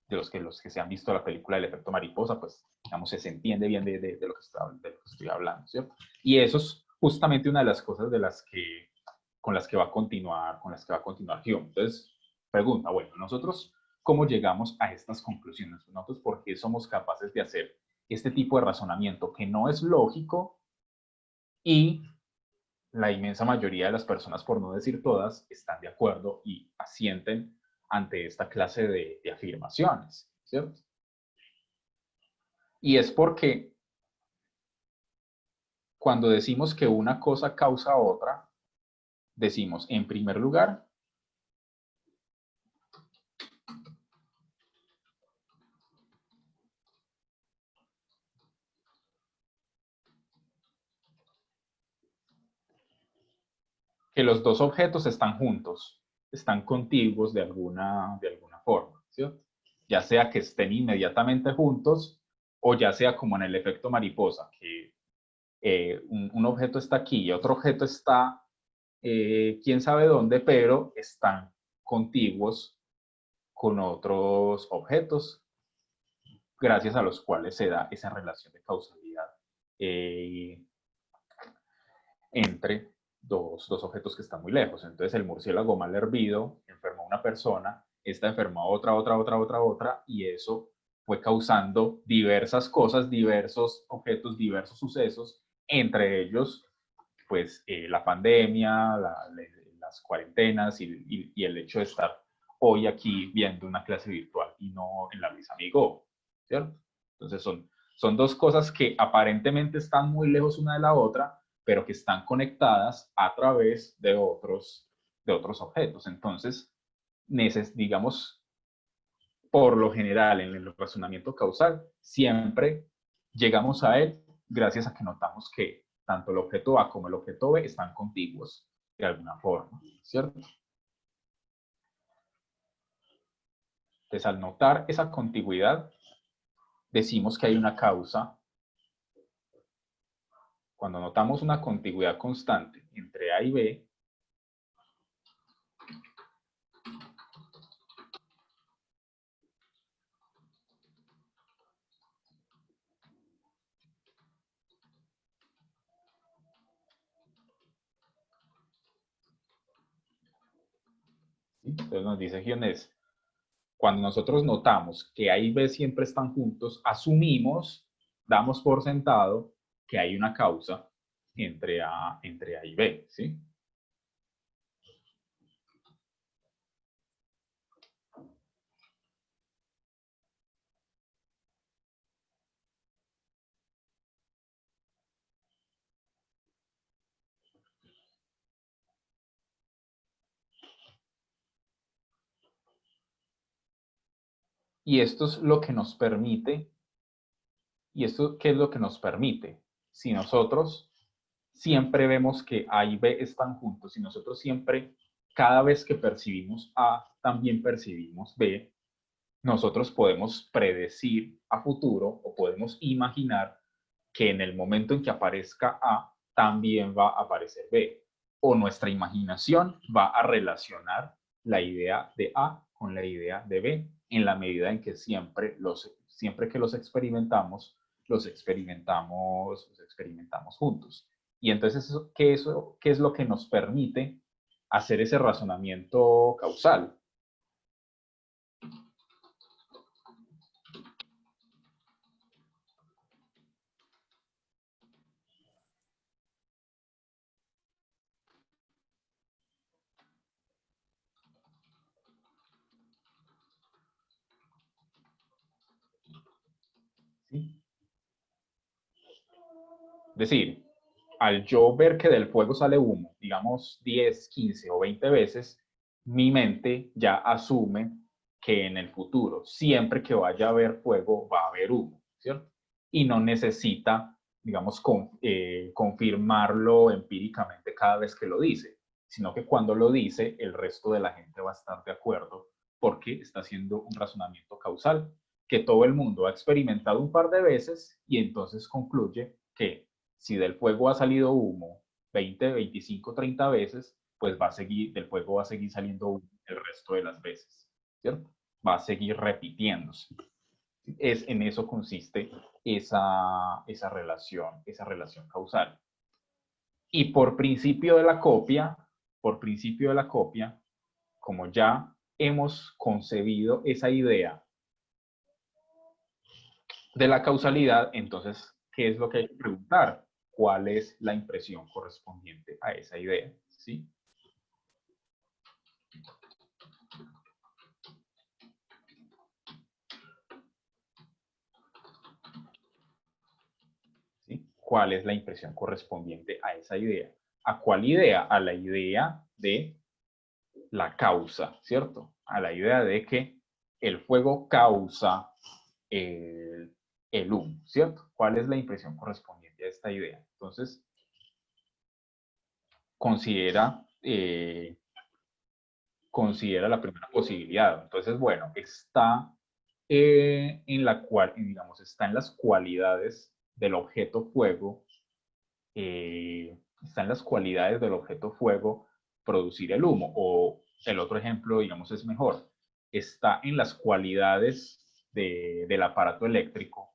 De los que se han visto la película del efecto mariposa, pues, digamos, se entiende bien de lo que estoy hablando, ¿cierto? Y eso es justamente una de las cosas con las que va a continuar Hume. Entonces, pregunta, bueno, nosotros, ¿cómo llegamos a estas conclusiones? Nosotros, ¿por qué somos capaces de hacer este tipo de razonamiento que no es lógico y la inmensa mayoría de las personas, por no decir todas, están de acuerdo y asienten ante esta clase de afirmaciones, ¿cierto? Y es porque cuando decimos que una cosa causa otra, decimos, en primer lugar, que los dos objetos están juntos, están contiguos de alguna forma, ¿cierto? Ya sea que estén inmediatamente juntos o ya sea como en el efecto mariposa, que un objeto está aquí y otro objeto está quién sabe dónde, pero están contiguos con otros objetos gracias a los cuales se da esa relación de causalidad eh, entre dos objetos que están muy lejos. Entonces el murciélago mal hervido enfermó a una persona, esta enfermó a otra, y eso fue causando diversas cosas, diversos objetos, diversos sucesos, entre ellos, pues, la pandemia, las cuarentenas y el hecho de estar hoy aquí viendo una clase virtual y no en la mesa amigo, ¿cierto? Entonces son dos cosas que aparentemente están muy lejos una de la otra, pero que están conectadas a través de otros objetos. Entonces, digamos, por lo general, en el razonamiento causal, siempre llegamos a él gracias a que notamos que tanto el objeto A como el objeto B están contiguos de alguna forma, ¿cierto? Entonces, al notar esa contigüidad, decimos que hay una causa. Cuando notamos una contigüidad constante entre A y B, ¿sí? Entonces nos dice Gionés, cuando nosotros notamos que A y B siempre están juntos, asumimos, damos por sentado que hay una causa entre A y B, ¿sí? Y esto es lo que nos permite, ¿y esto qué es lo que nos permite? Si nosotros siempre vemos que A y B están juntos, y nosotros siempre, cada vez que percibimos A, también percibimos B, nosotros podemos predecir a futuro o podemos imaginar que en el momento en que aparezca A, también va a aparecer B. O nuestra imaginación va a relacionar la idea de A con la idea de B en la medida en que siempre que los experimentamos juntos. Y entonces, ¿qué es lo que nos permite hacer ese razonamiento causal? ¿Sí? Es decir, al yo ver que del fuego sale humo, digamos 10, 15 o 20 veces, mi mente ya asume que en el futuro, siempre que vaya a haber fuego, va a haber humo, ¿cierto? Y no necesita digamos, confirmarlo empíricamente cada vez que lo dice, sino que cuando lo dice, el resto de la gente va a estar de acuerdo porque está haciendo un razonamiento causal que todo el mundo ha experimentado un par de veces y entonces concluye que si del fuego ha salido humo 20, 25, 30 veces, pues del fuego va a seguir saliendo humo el resto de las veces, ¿cierto? Va a seguir repitiéndose. En eso consiste esa relación causal. Y por principio de la copia, como ya hemos concebido esa idea de la causalidad, entonces, ¿qué es lo que hay que preguntar? ¿Cuál es la impresión correspondiente a esa idea? ¿Sí? ¿Sí? ¿Cuál es la impresión correspondiente a esa idea? ¿A cuál idea? A la idea de la causa, ¿cierto? A la idea de que el fuego causa el humo, ¿cierto? ¿Cuál es la impresión correspondiente a esta idea? Entonces, considera la primera posibilidad. Entonces, bueno, está está en las cualidades del objeto fuego, producir el humo. O el otro ejemplo, digamos, es mejor. Está en las cualidades del aparato eléctrico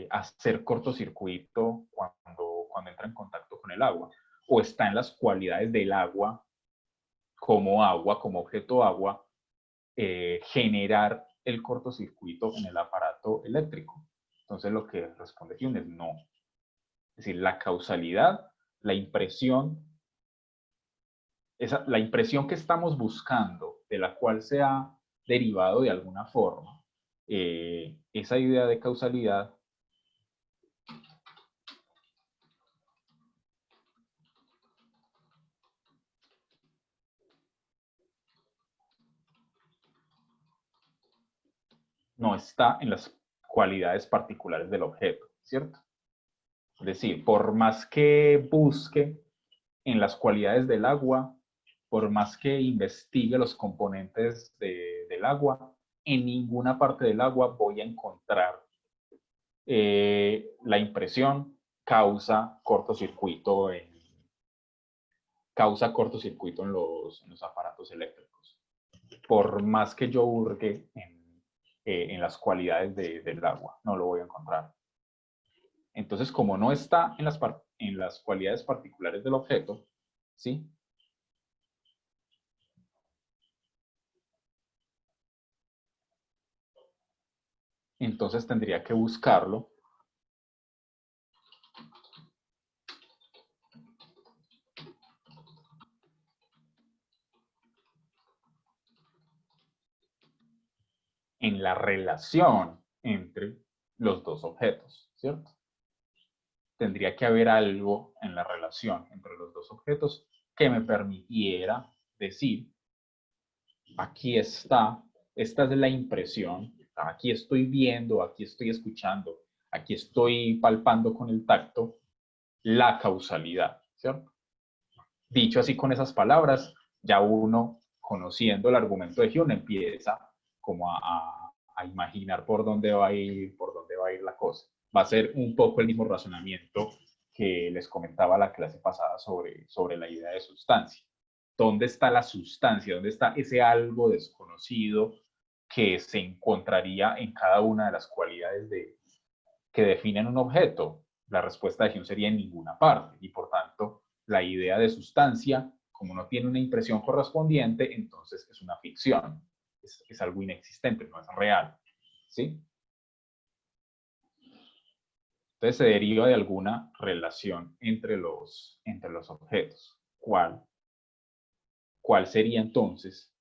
hacer cortocircuito cuando entra en contacto con el agua. O está en las cualidades del agua, como objeto agua, generar el cortocircuito en el aparato eléctrico. Entonces lo que responde Hume es no. Es decir, la causalidad, la impresión que estamos buscando, de la cual se ha derivado de alguna forma, esa idea de causalidad no está en las cualidades particulares del objeto, ¿cierto? Es decir, por más que busque en las cualidades del agua, por más que investigue los componentes del agua, en ninguna parte del agua voy a encontrar la impresión causa cortocircuito en los aparatos eléctricos. Por más que yo hurgue en las cualidades del agua, no lo voy a encontrar. Entonces, como no está en las cualidades particulares del objeto, ¿sí? Entonces tendría que buscarlo en la relación entre los dos objetos, ¿cierto? Tendría que haber algo en la relación entre los dos objetos que me permitiera decir, aquí está, esta es la impresión, aquí estoy viendo, aquí estoy escuchando, aquí estoy palpando con el tacto la causalidad, ¿cierto? Dicho así con esas palabras, ya uno, conociendo el argumento de Hume, empieza como a imaginar por dónde va a ir la cosa. Va a ser un poco el mismo razonamiento que les comentaba la clase pasada sobre la idea de sustancia. ¿Dónde está la sustancia? ¿Dónde está ese algo desconocido que se encontraría en cada una de las cualidades que definen un objeto? La respuesta de Hume sería en ninguna parte, y por tanto la idea de sustancia, como no tiene una impresión correspondiente, entonces es una ficción, es algo inexistente, no es real, ¿sí? Entonces se deriva de alguna relación entre los objetos. ¿Cuál sería entonces?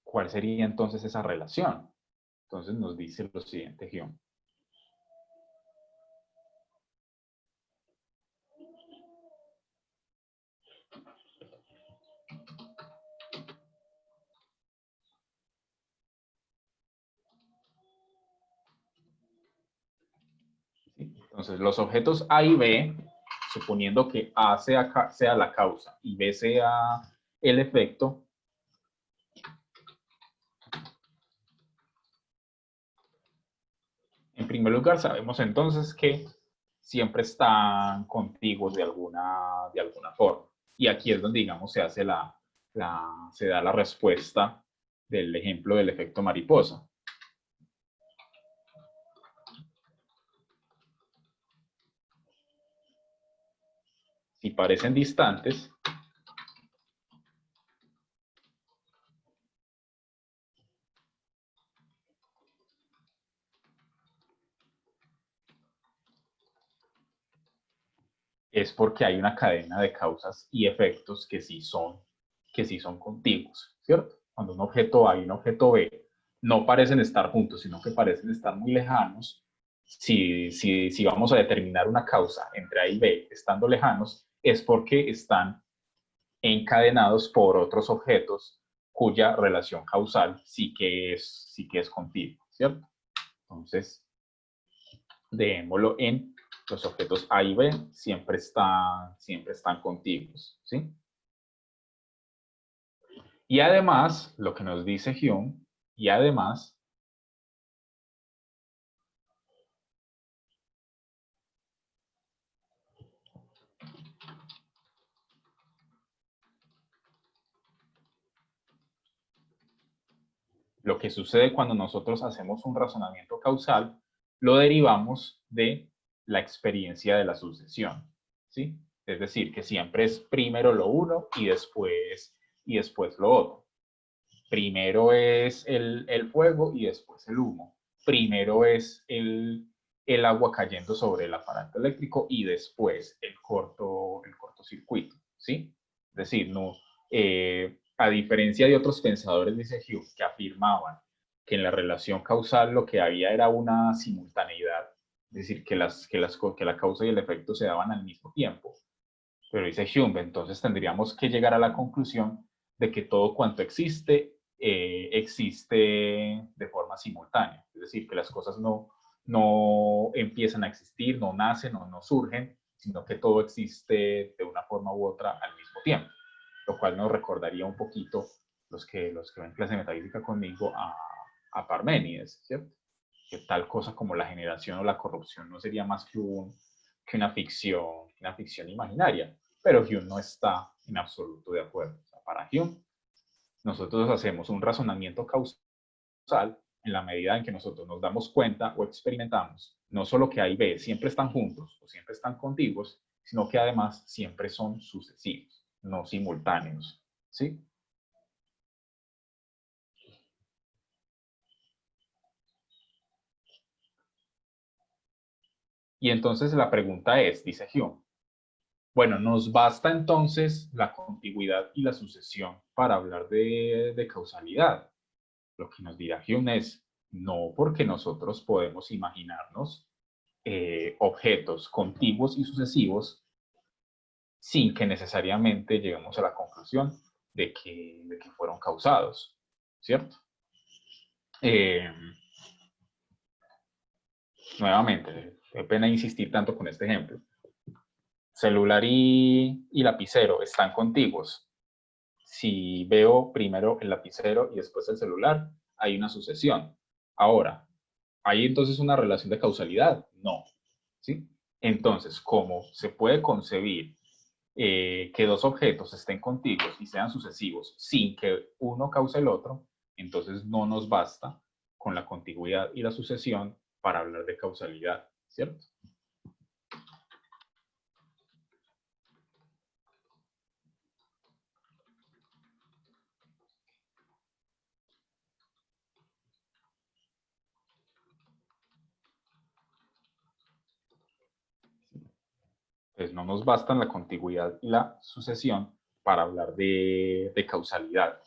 ¿Cuál sería entonces esa relación? Entonces nos dice lo siguiente Hume. Entonces, los objetos A y B, suponiendo que A sea la causa y B sea el efecto, en primer lugar, sabemos entonces que siempre están contiguos de alguna forma. Y aquí es donde, digamos, se hace se da la respuesta del ejemplo del efecto mariposa. Si parecen distantes, es porque hay una cadena de causas y efectos que sí son contiguos, ¿cierto? Cuando un objeto A y un objeto B no parecen estar juntos, sino que parecen estar muy lejanos, si vamos a determinar una causa entre A y B estando lejanos, es porque están encadenados por otros objetos cuya relación causal sí que es contigua, ¿cierto? Entonces, dejémoslo en los objetos A y B siempre están contiguos, ¿sí? Y además, lo que nos dice Hume, y además, lo que sucede cuando nosotros hacemos un razonamiento causal, lo derivamos de la experiencia de la sucesión, ¿sí? Es decir, que siempre es primero lo uno y después lo otro. Primero es el fuego y después el humo. Primero es el agua cayendo sobre el aparato eléctrico y después el cortocircuito, ¿sí? Es decir, no, a diferencia de otros pensadores, dice Hume, que afirmaban que en la relación causal lo que había era una simultaneidad, es decir, que la causa y el efecto se daban al mismo tiempo. Pero dice Hume, entonces tendríamos que llegar a la conclusión de que todo cuanto existe, existe de forma simultánea. Es decir, que las cosas no empiezan a existir, no nacen o no surgen, sino que todo existe de una forma u otra al mismo tiempo. Lo cual nos recordaría un poquito los que ven clase de metafísica conmigo a Parménides, ¿cierto? Que tal cosa como la generación o la corrupción no sería más que una ficción imaginaria, pero Hume no está en absoluto de acuerdo. O sea, para Hume, nosotros hacemos un razonamiento causal en la medida en que nosotros nos damos cuenta o experimentamos no solo que A y B siempre están juntos o siempre están contiguos, sino que además siempre son sucesivos, no simultáneos, ¿sí? Y entonces la pregunta es, dice Hume, bueno, ¿nos basta entonces la contigüidad y la sucesión para hablar de causalidad? Lo que nos dirá Hume es, no, porque nosotros podemos imaginarnos objetos contiguos y sucesivos sin que necesariamente lleguemos a la conclusión de que fueron causados, ¿cierto? Nuevamente, qué pena insistir tanto con este ejemplo. Celular y lapicero están contiguos. Si veo primero el lapicero y después el celular, hay una sucesión. Ahora, ¿hay entonces una relación de causalidad? No. ¿Sí? Entonces, ¿cómo se puede concebir que dos objetos estén contiguos y sean sucesivos sin que uno cause el otro? Entonces no nos basta con la contigüidad y la sucesión para hablar de causalidad, ¿cierto? Pues no nos bastan la contigüidad y la sucesión para hablar de causalidad.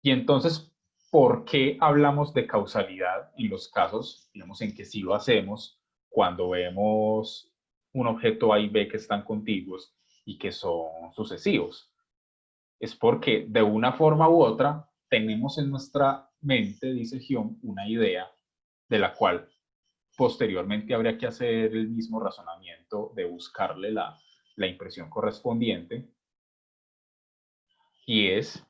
Y entonces, ¿por qué hablamos de causalidad en los casos, digamos, en que sí lo hacemos cuando vemos un objeto A y B que están contiguos y que son sucesivos? Es porque de una forma u otra tenemos en nuestra mente, dice Hume, una idea de la cual posteriormente habría que hacer el mismo razonamiento de buscarle la impresión correspondiente, y es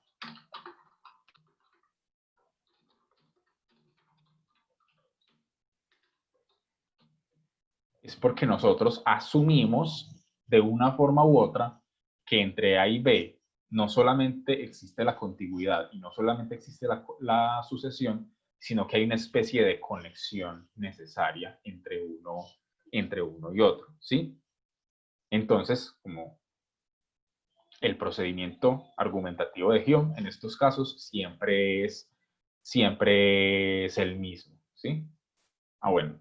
porque nosotros asumimos de una forma u otra que entre A y B no solamente existe la contigüidad y no solamente existe la sucesión, sino que hay una especie de conexión necesaria entre uno y otro, ¿sí? Entonces, como el procedimiento argumentativo de Hume en estos casos siempre es el mismo, ¿sí? Bueno,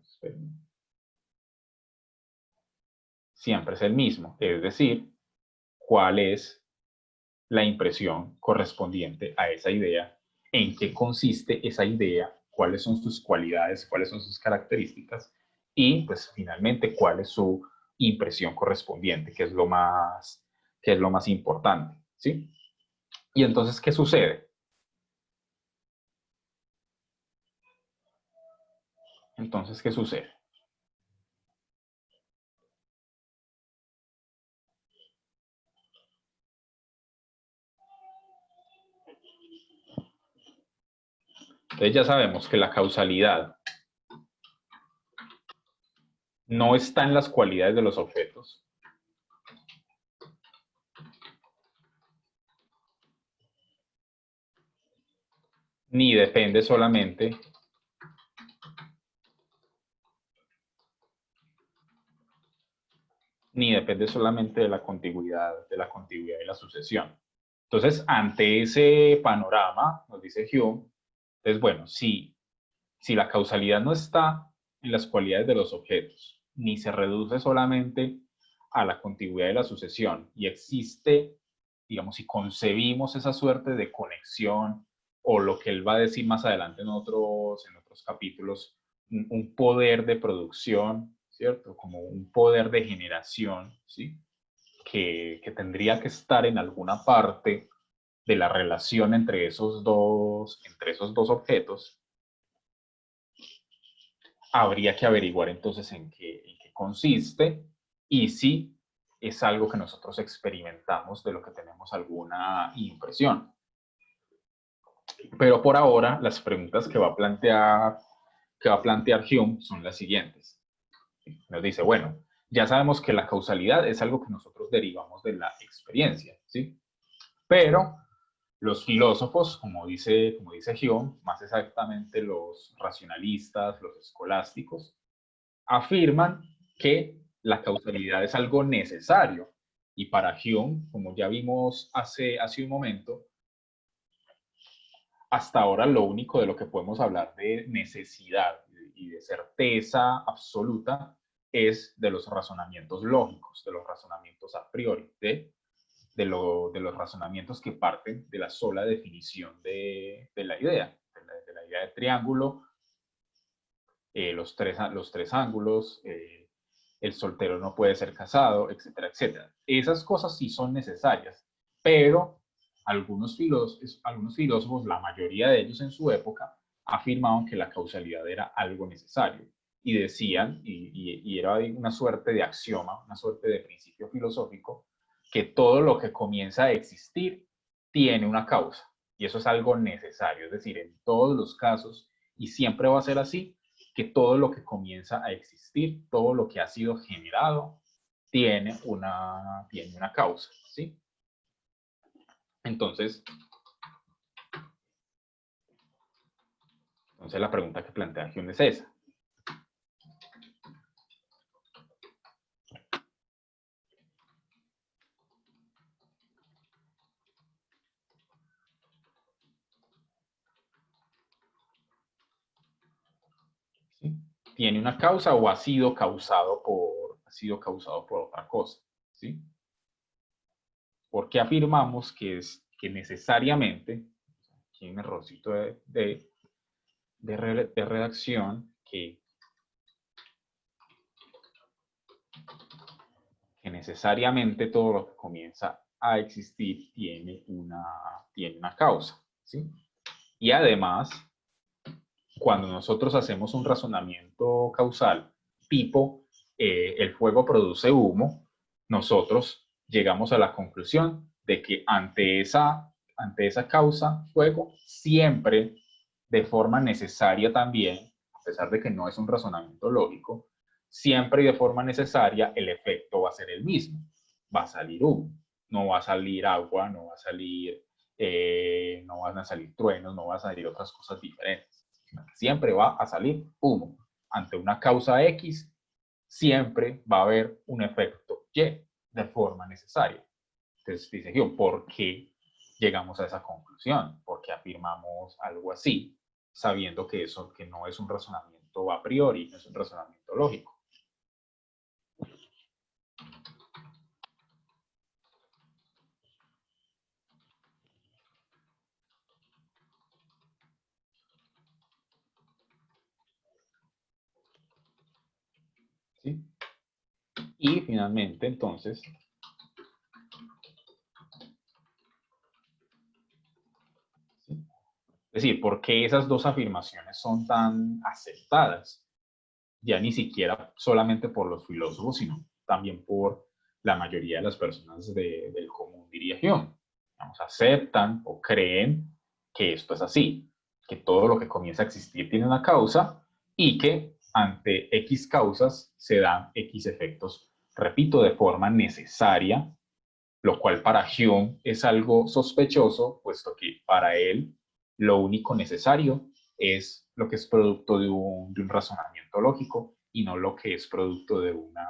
siempre es el mismo, es decir, cuál es la impresión correspondiente a esa idea, en qué consiste esa idea, cuáles son sus cualidades, cuáles son sus características y pues finalmente cuál es su impresión correspondiente, que es lo más importante, ¿sí? Y entonces, ¿qué sucede? Entonces, ¿qué sucede? Entonces ya sabemos que la causalidad no está en las cualidades de los objetos, ni depende solamente de la contigüidad y la sucesión. Entonces, ante ese panorama, nos dice Hume, es bueno, si la causalidad no está en las cualidades de los objetos, ni se reduce solamente a la contigüidad y la sucesión, y existe, digamos, si concebimos esa suerte de conexión, o lo que él va a decir más adelante en otros capítulos, un poder de producción, ¿cierto? Como un poder de generación, ¿sí? Que tendría que estar en alguna parte de la relación entre esos dos objetos, habría que averiguar entonces en qué consiste y si es algo que nosotros experimentamos, de lo que tenemos alguna impresión. Pero por ahora, las preguntas que va a plantear Hume son las siguientes. Nos dice, bueno, ya sabemos que la causalidad es algo que nosotros derivamos de la experiencia, ¿sí? Pero los filósofos, como dice Hume, más exactamente los racionalistas, los escolásticos, afirman que la causalidad es algo necesario. Y para Hume, como ya vimos hace un momento, hasta ahora lo único de lo que podemos hablar de necesidad y de certeza absoluta es de los razonamientos lógicos, de los razonamientos a priori, de los razonamientos que parten de la sola definición de la idea, de la idea de triángulo, los tres ángulos, el soltero no puede ser casado, etcétera, etcétera. Esas cosas sí son necesarias, pero algunos filósofos, la mayoría de ellos en su época, afirmaban que la causalidad era algo necesario y decían, y era una suerte de axioma, una suerte de principio filosófico, que todo lo que comienza a existir tiene una causa, y eso es algo necesario, es decir, en todos los casos, y siempre va a ser así, que todo lo que comienza a existir, todo lo que ha sido generado, tiene una causa, ¿sí? Entonces la pregunta que plantea Hume es esa. ¿Sí? ¿Tiene una causa o ha sido causado por otra cosa? ¿Sí? Porque afirmamos que necesariamente, aquí hay un errorcito de redacción, que necesariamente todo lo que comienza a existir tiene una causa, ¿sí? Y además, cuando nosotros hacemos un razonamiento causal tipo el fuego produce humo, nosotros llegamos a la conclusión de que ante esa causa, fuego, siempre de forma necesaria también, a pesar de que no es un razonamiento lógico, siempre y de forma necesaria el efecto va a ser el mismo. Va a salir humo, no va a salir agua, no van a salir truenos, no van a salir otras cosas diferentes. Siempre va a salir humo. Ante una causa X, siempre va a haber un efecto Y de forma necesaria. Entonces dice yo, ¿por qué llegamos a esa conclusión? ¿Por qué afirmamos algo así, sabiendo que eso que no es un razonamiento a priori, no es un razonamiento lógico? ¿Sí? Y finalmente, entonces, ¿sí? Es decir, ¿por qué esas dos afirmaciones son tan aceptadas? Ya ni siquiera solamente por los filósofos, sino también por la mayoría de las personas del común, diría yo. Vamos, aceptan o creen que esto es así, que todo lo que comienza a existir tiene una causa y que ante X causas se dan X efectos, repito, de forma necesaria, lo cual para Hume es algo sospechoso, puesto que para él lo único necesario es lo que es producto de un razonamiento lógico y no lo que es producto de una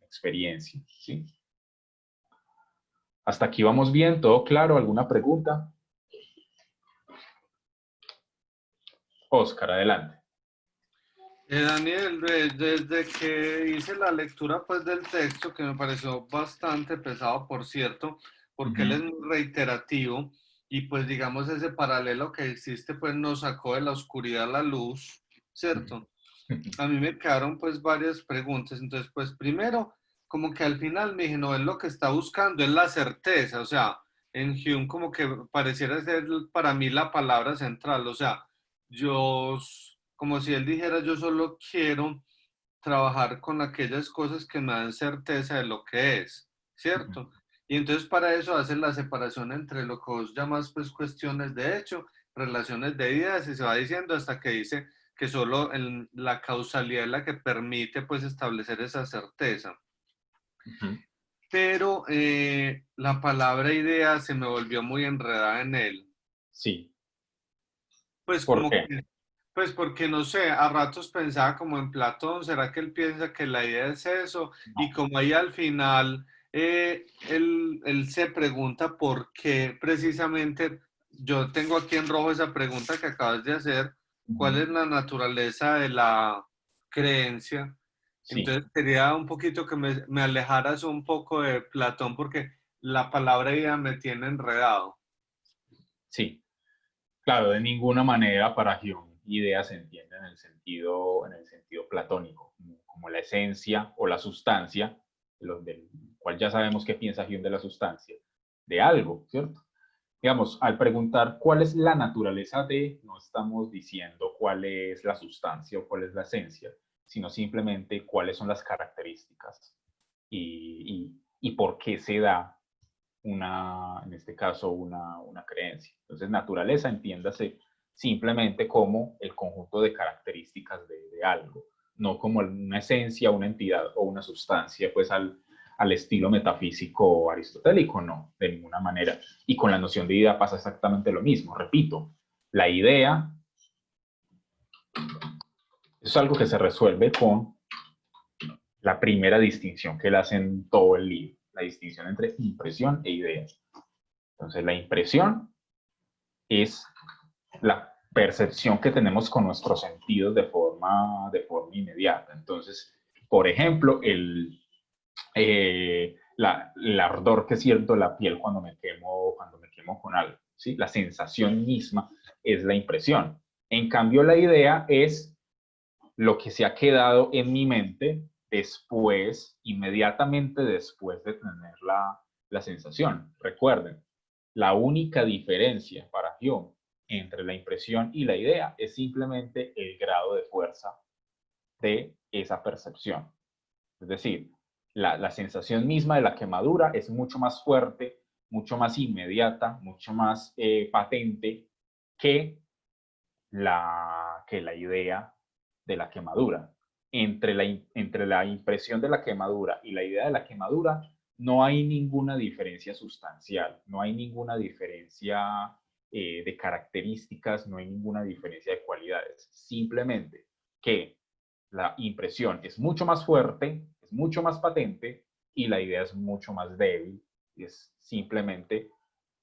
experiencia, ¿sí? Hasta aquí vamos bien, todo claro, ¿alguna pregunta? Oscar, adelante. Daniel, desde que hice la lectura pues del texto, que me pareció bastante pesado, por cierto, porque él es muy reiterativo y pues digamos ese paralelo que existe pues nos sacó de la oscuridad a la luz, ¿cierto? A mí me quedaron pues varias preguntas, entonces pues primero, como que al final me dije, no, él lo que está buscando es la certeza, o sea, en Hume como que pareciera ser para mí la palabra central, o sea, como si él dijera, yo solo quiero trabajar con aquellas cosas que me dan certeza de lo que es, ¿cierto? Y entonces para eso hace la separación entre lo que vos llamas pues cuestiones de hecho, relaciones de ideas y se va diciendo hasta que dice que solo la causalidad es la que permite pues establecer esa certeza. Pero la palabra idea se me volvió muy enredada en él. Sí. Pues ¿Por como qué? que, pues porque no sé, a ratos pensaba como en Platón, ¿será que él piensa que la idea es eso? No. Y como ahí al final él se pregunta por qué precisamente, yo tengo aquí en rojo esa pregunta que acabas de hacer, ¿cuál es la naturaleza de la creencia? Sí, Entonces quería un poquito que me alejaras un poco de Platón porque la palabra idea me tiene enredado. sí. Claro, de ninguna manera para Hume idea se entiende en el sentido platónico, como la esencia o la sustancia, del cual ya sabemos qué piensa Hume de la sustancia, de algo, ¿cierto? Digamos, al preguntar cuál es la naturaleza de, no estamos diciendo cuál es la sustancia o cuál es la esencia, sino simplemente cuáles son las características y por qué se da en este caso, una creencia. Entonces, naturaleza, entiéndase simplemente como el conjunto de características de algo, no como una esencia, una entidad o una sustancia, pues al estilo metafísico aristotélico, no, de ninguna manera. Y con la noción de idea pasa exactamente lo mismo. Repito, la idea es algo que se resuelve con la primera distinción que él hace en todo el libro, la distinción entre impresión e idea. Entonces, la impresión es la percepción que tenemos con nuestros sentidos de forma inmediata. Entonces, por ejemplo, el ardor que siento la piel cuando me quemo con algo, ¿sí? La sensación misma es la impresión. En cambio, la idea es lo que se ha quedado en mi mente después, inmediatamente después de tener la sensación. Recuerden, la única diferencia para Hume entre la impresión y la idea es simplemente el grado de fuerza de esa percepción. Es decir, la sensación misma de la quemadura es mucho más fuerte, mucho más inmediata, mucho más patente que la idea de la quemadura. Entre la impresión de la quemadura y la idea de la quemadura no hay ninguna diferencia sustancial, no hay ninguna diferencia de características, no hay ninguna diferencia de cualidades. Simplemente que la impresión es mucho más fuerte, es mucho más patente y la idea es mucho más débil. Es simplemente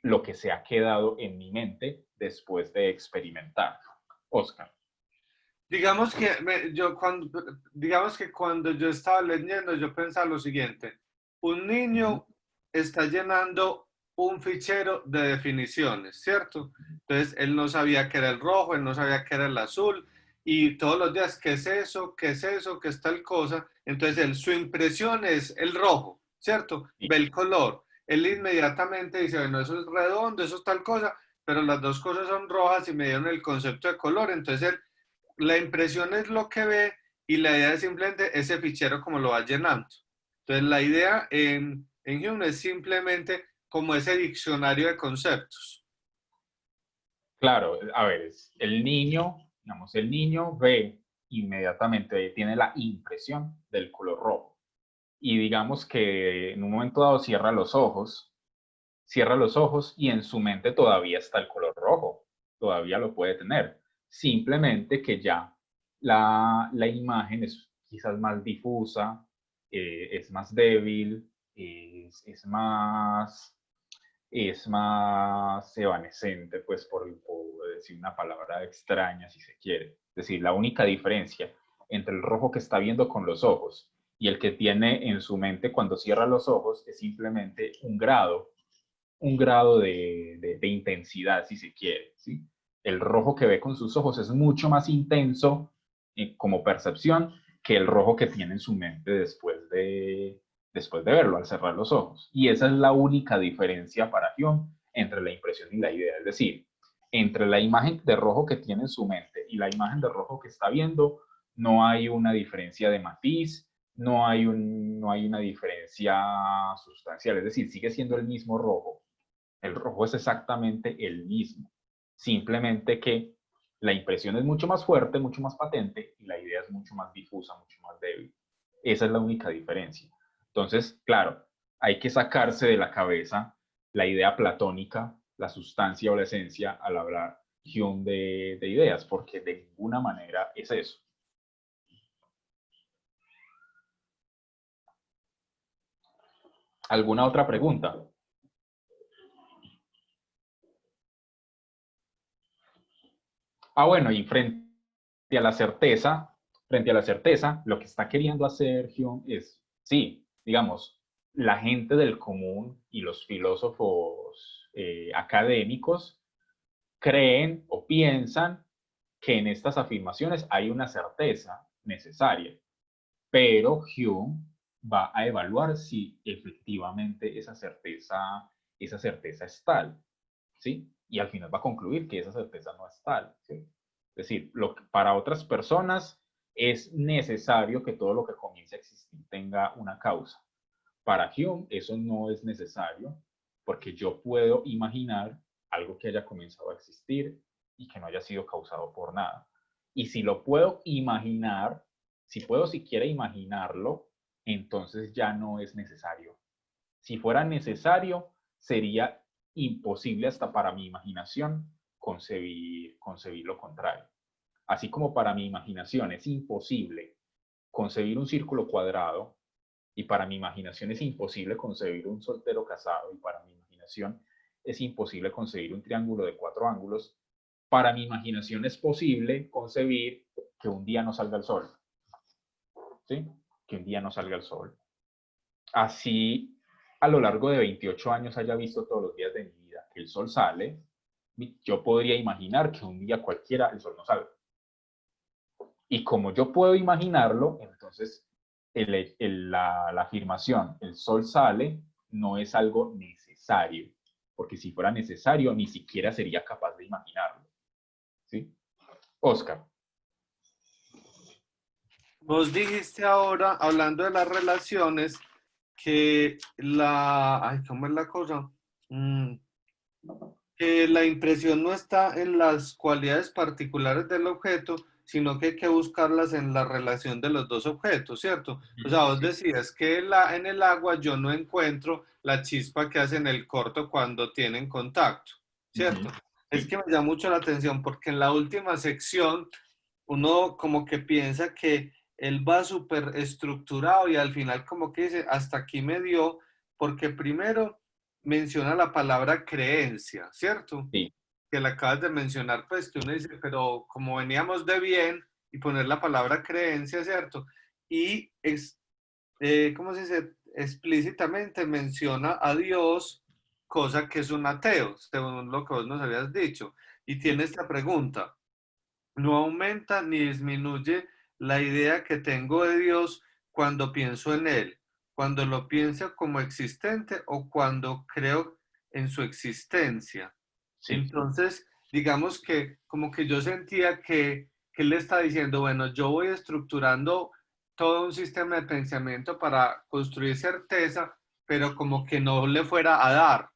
lo que se ha quedado en mi mente después de experimentar. Oscar. Digamos que, digamos que cuando yo estaba leyendo, yo pensaba lo siguiente. Un niño está llenando un fichero de definiciones, ¿cierto? Entonces, él no sabía qué era el rojo, él no sabía qué era el azul, y todos los días, ¿qué es eso? ¿Qué es eso? ¿Qué es tal cosa? Entonces, su impresión es el rojo, ¿cierto? Sí. Ve el color. Él inmediatamente dice, bueno, eso es redondo, eso es tal cosa, pero las dos cosas son rojas y me dieron el concepto de color. Entonces, la impresión es lo que ve y la idea es simplemente ese fichero como lo va llenando. Entonces, la idea en Hume es simplemente como ese diccionario de conceptos. Claro, a ver, el niño, digamos, el niño ve inmediatamente, tiene la impresión del color rojo. Y digamos que en un momento dado cierra los ojos y en su mente todavía está el color rojo, todavía lo puede tener. Simplemente que ya la imagen es quizás más difusa, es más débil, es más evanescente, pues por decir una palabra extraña si se quiere. Es decir, la única diferencia entre el rojo que está viendo con los ojos y el que tiene en su mente cuando cierra los ojos es simplemente un grado de intensidad, si se quiere, ¿sí? El rojo que ve con sus ojos es mucho más intenso como percepción que el rojo que tiene en su mente después de verlo, al cerrar los ojos. Y esa es la única diferencia para Hume entre la impresión y la idea. Es decir, entre la imagen de rojo que tiene en su mente y la imagen de rojo que está viendo, no hay una diferencia de matiz, no hay una diferencia sustancial. Es decir, sigue siendo el mismo rojo. El rojo es exactamente el mismo. Simplemente que la impresión es mucho más fuerte, mucho más patente y la idea es mucho más difusa, mucho más débil. Esa es la única diferencia. Entonces, claro, hay que sacarse de la cabeza la idea platónica, la sustancia o la esencia al hablar Hume de ideas, porque de ninguna manera es eso. ¿Alguna otra pregunta? Bueno, y frente a la certeza, lo que está queriendo hacer Hume es, sí, digamos, la gente del común y los filósofos académicos creen o piensan que en estas afirmaciones hay una certeza necesaria, pero Hume va a evaluar si efectivamente esa certeza es tal, ¿sí? Y al final va a concluir que esa certeza no es tal, ¿sí? Es decir, para otras personas es necesario que todo lo que comience a existir tenga una causa. Para Hume eso no es necesario porque yo puedo imaginar algo que haya comenzado a existir y que no haya sido causado por nada. Y si lo puedo imaginar, si puedo siquiera imaginarlo, entonces ya no es necesario. Si fuera necesario, sería imposible hasta para mi imaginación concebir lo contrario. Así como para mi imaginación es imposible concebir un círculo cuadrado y para mi imaginación es imposible concebir un soltero casado y para mi imaginación es imposible concebir un triángulo de 4 ángulos, para mi imaginación es posible concebir que un día no salga el sol. ¿Sí? Que un día no salga el sol. Así a lo largo de 28 años haya visto todos los días de mi vida que el sol sale, yo podría imaginar que un día cualquiera el sol no salga. Y como yo puedo imaginarlo, entonces la afirmación, el sol sale, no es algo necesario, porque si fuera necesario, ni siquiera sería capaz de imaginarlo. Oscar. Vos dijiste ahora, hablando de las relaciones, que ay, ¿cómo es la cosa? Que la impresión no está en las cualidades particulares del objeto, sino que hay que buscarlas en la relación de los dos objetos, ¿cierto? O sea, vos decías que en el agua yo no encuentro la chispa que hace en el corto cuando tienen contacto, ¿cierto? Es que me llama mucho la atención porque en la última sección uno como que piensa que él va súper estructurado y al final como que dice, hasta aquí me dio, porque primero menciona la palabra creencia, ¿cierto? Sí. Que la acabas de mencionar, pues que uno dice, pero como veníamos de bien, y poner la palabra creencia, ¿cierto? Y ¿cómo se dice? Explícitamente menciona a Dios, cosa que es un ateo, según lo que vos nos habías dicho. Y tiene esta pregunta: no aumenta ni disminuye la idea que tengo de Dios cuando pienso en Él, cuando lo pienso como existente o cuando creo en su existencia. Sí. Entonces, digamos que como que yo sentía que él le está diciendo, bueno, yo voy estructurando todo un sistema de pensamiento para construir certeza, pero como que no le fuera a dar,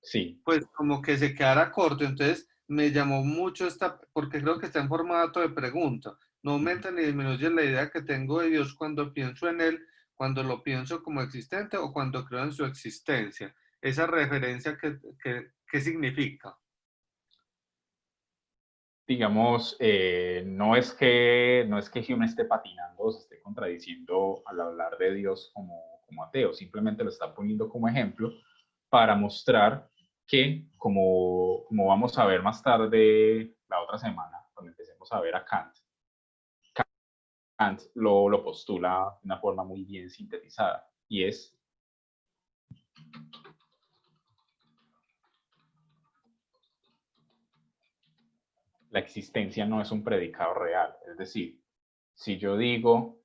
Sí. pues como que se quedara corto. Entonces me llamó mucho porque creo que está en formato de pregunta. No aumenta ni disminuye la idea que tengo de Dios cuando pienso en Él, cuando lo pienso como existente o cuando creo en su existencia. Esa referencia, ¿qué significa? Digamos, no es que Hume esté patinando o se esté contradiciendo al hablar de Dios como ateo, simplemente lo está poniendo como ejemplo para mostrar que, como vamos a ver más tarde la otra semana, cuando empecemos a ver a Kant lo postula de una forma muy bien sintetizada, y es: la existencia no es un predicado real. Es decir, si yo digo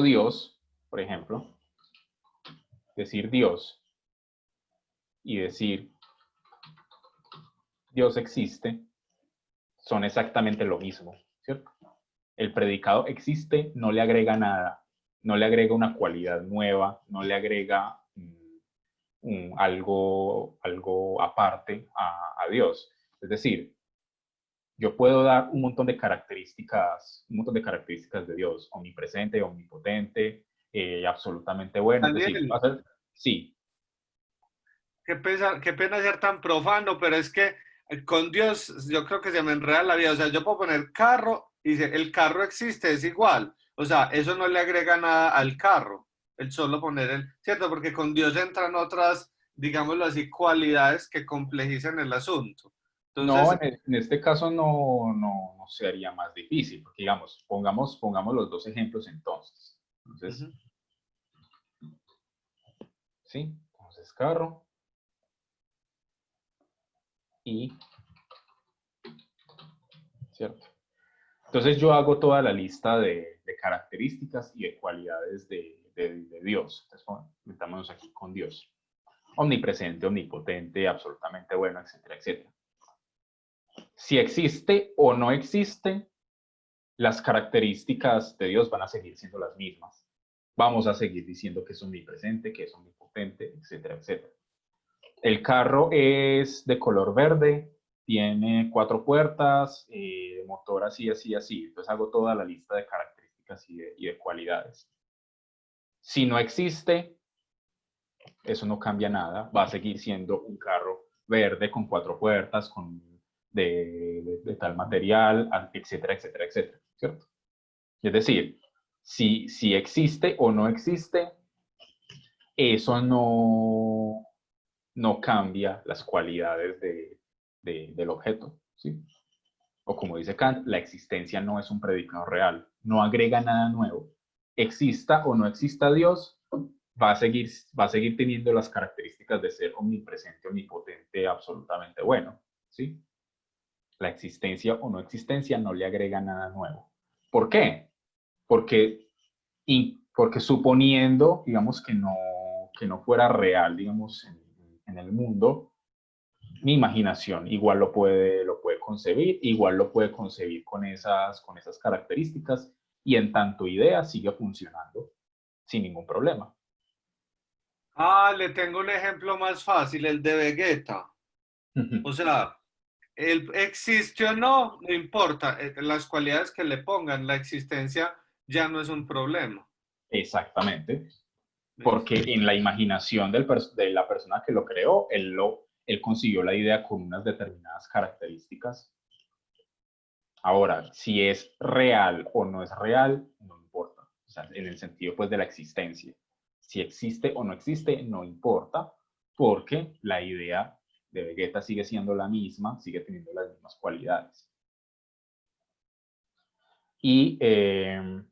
Dios, por ejemplo, decir Dios y decir Dios existe son exactamente lo mismo, ¿cierto? El predicado existe no le agrega nada, no le agrega una cualidad nueva, no le agrega algo aparte a Dios. Es decir, yo puedo dar un montón de características de Dios: omnipresente, omnipotente, absolutamente bueno. Es decir, Daniel, sí. qué pena ser tan profano, pero es que con Dios yo creo que se me enreda la vida. O sea, yo puedo poner carro y dice, el carro existe, es igual. O sea, eso no le agrega nada al carro, el solo poner ¿cierto? Porque con Dios entran otras, digámoslo así, cualidades que complejizan el asunto. No, Entonces, en este caso no sería más difícil, porque digamos, pongamos los dos ejemplos entonces. Entonces, sí, entonces carro y, ¿cierto? Entonces yo hago toda la lista de características y de cualidades de Dios. Entonces, metámonos aquí con Dios: omnipresente, omnipotente, absolutamente bueno, etcétera, etcétera. Si existe o no existe, las características de Dios van a seguir siendo las mismas. Vamos a seguir diciendo que es omnipresente, que es omnipotente, etcétera, etcétera. El carro es de color verde, tiene 4 puertas, motor así, así, así. Entonces hago toda la lista de características y de cualidades. Si no existe, eso no cambia nada. Va a seguir siendo un carro verde con 4 puertas, de tal material, etcétera, etcétera, etcétera, ¿cierto? Es decir, si existe o no existe, eso no cambia las cualidades del objeto, ¿sí? O como dice Kant, la existencia no es un predicado real, no agrega nada nuevo. Exista o no exista Dios, va a seguir teniendo las características de ser omnipresente, omnipotente, absolutamente bueno, ¿sí? La existencia o no existencia no le agrega nada nuevo. ¿Por qué? Porque suponiendo, digamos, que no fuera real, digamos, en el mundo, mi imaginación igual lo puede concebir, igual lo puede concebir con esas características, y en tanto idea sigue funcionando sin ningún problema. Le tengo un ejemplo más fácil, el de Vegeta. O sea, existe o no, no importa, las cualidades que le pongan, la existencia ya no es un problema. Exactamente, porque en la imaginación de la persona que lo creó, él consiguió la idea con unas determinadas características. Ahora, si es real o no es real, no importa. O sea, en el sentido pues de la existencia. Si existe o no existe, no importa, porque la idea de Vegeta sigue siendo la misma, sigue teniendo las mismas cualidades. Y, ¿qué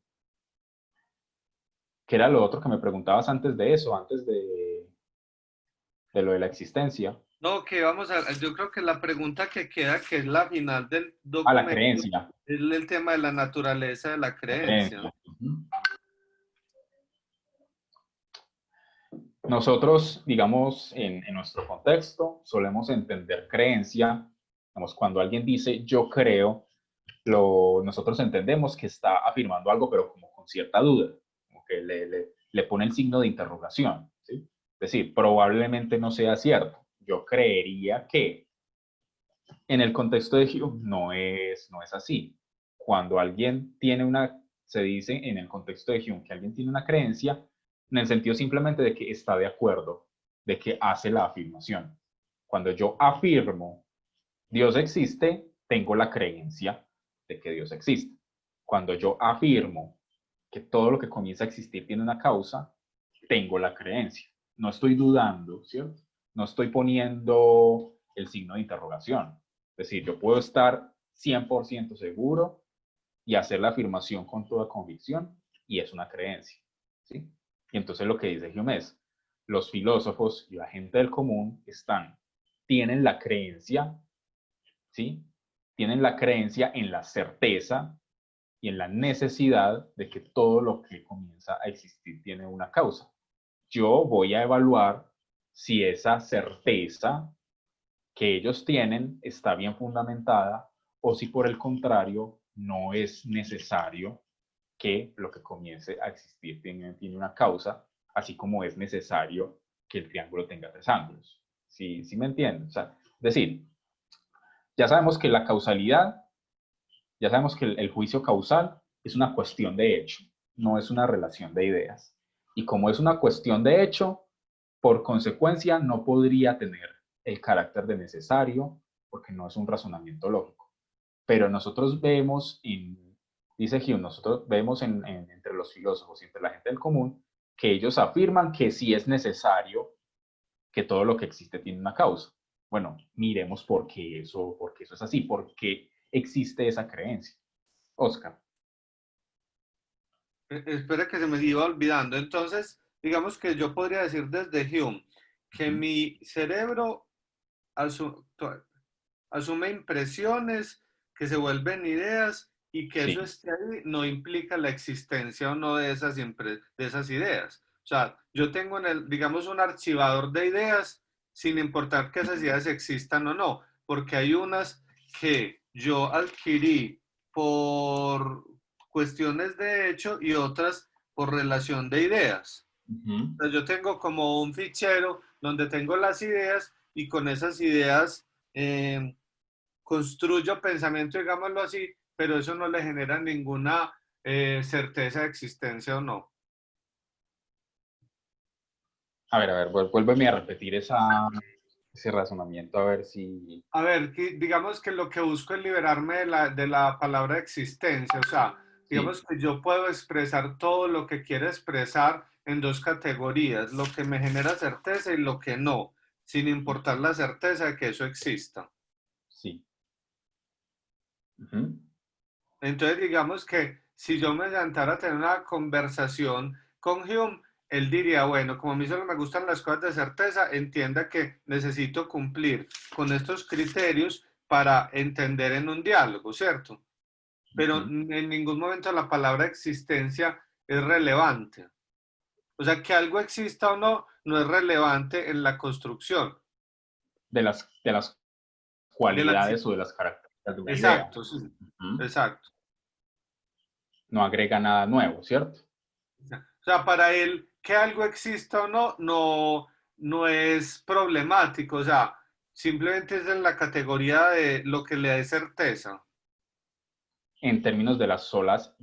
era lo otro que me preguntabas antes de eso, antes de lo de la existencia? No, que yo creo que la pregunta que queda, que es la final del A la documento, creencia. es el tema de la naturaleza de la creencia. Nosotros, digamos, en nuestro contexto, solemos entender creencia, digamos, cuando alguien dice yo creo, nosotros entendemos que está afirmando algo, pero como con cierta duda, como que le pone el signo de interrogación, ¿sí? Es decir, probablemente no sea cierto. Yo creería que en el contexto de Hume no es así. Cuando alguien tiene se dice en el contexto de Hume que alguien tiene una creencia, en el sentido simplemente de que está de acuerdo, de que hace la afirmación. Cuando yo afirmo Dios existe, tengo la creencia de que Dios existe. Cuando yo afirmo que todo lo que comienza a existir tiene una causa, tengo la creencia. No estoy dudando, ¿cierto? No estoy poniendo el signo de interrogación. Es decir, yo puedo estar 100% seguro y hacer la afirmación con toda convicción, y es una creencia, ¿sí? Y entonces lo que dice Hume es, los filósofos y la gente del común tienen la creencia, ¿sí? Tienen la creencia en la certeza y en la necesidad de que todo lo que comienza a existir tiene una causa. Yo voy a evaluar si esa certeza que ellos tienen está bien fundamentada o si por el contrario no es necesario que lo que comience a existir tiene una causa, así como es necesario que el triángulo tenga tres ángulos. ¿Sí me entienden? O sea, es decir, ya sabemos que la causalidad, ya sabemos que el juicio causal es una cuestión de hecho, no es una relación de ideas. Y como es una cuestión de hecho, por consecuencia no podría tener el carácter de necesario, porque no es un razonamiento lógico. Pero nosotros vemos, dice Hume, nosotros vemos entre los filósofos y entre la gente del común, que ellos afirman que sí es necesario que todo lo que existe tiene una causa. Bueno, miremos por qué eso es así, por qué existe esa creencia. Oscar. Espera que se me iba olvidando. Entonces, digamos que yo podría decir desde Hume que mi cerebro asume impresiones que se vuelven ideas y que eso esté ahí no implica la existencia o no de esas ideas. O sea, yo tengo digamos, un archivador de ideas sin importar que esas ideas existan o no, porque hay unas que yo adquirí por cuestiones de hecho y otras por relación de ideas. Entonces, yo tengo como un fichero donde tengo las ideas y con esas ideas construyo pensamiento, digámoslo así, pero eso no le genera ninguna certeza de existencia o no. A ver, vuélveme a repetir ese razonamiento, a ver si... A ver, digamos que lo que busco es liberarme de la palabra existencia, o sea, digamos que yo puedo expresar todo lo que quiero expresar en dos categorías, lo que me genera certeza y lo que no, sin importar la certeza de que eso exista. Sí. Entonces, digamos que si yo me sentara a tener una conversación con Hume, él diría, bueno, como a mí solo me gustan las cosas de certeza, entienda que necesito cumplir con estos criterios para entender en un diálogo, ¿cierto? Pero en ningún momento la palabra existencia es relevante. O sea, que algo exista o no, no es relevante en la construcción. De las cualidades o de las características. de una idea. Exacto, sí. Exacto. No agrega nada nuevo, ¿cierto? O sea, para él que algo exista o no, no es problemático. O sea, simplemente es en la categoría de lo que le dé certeza. En términos de las solas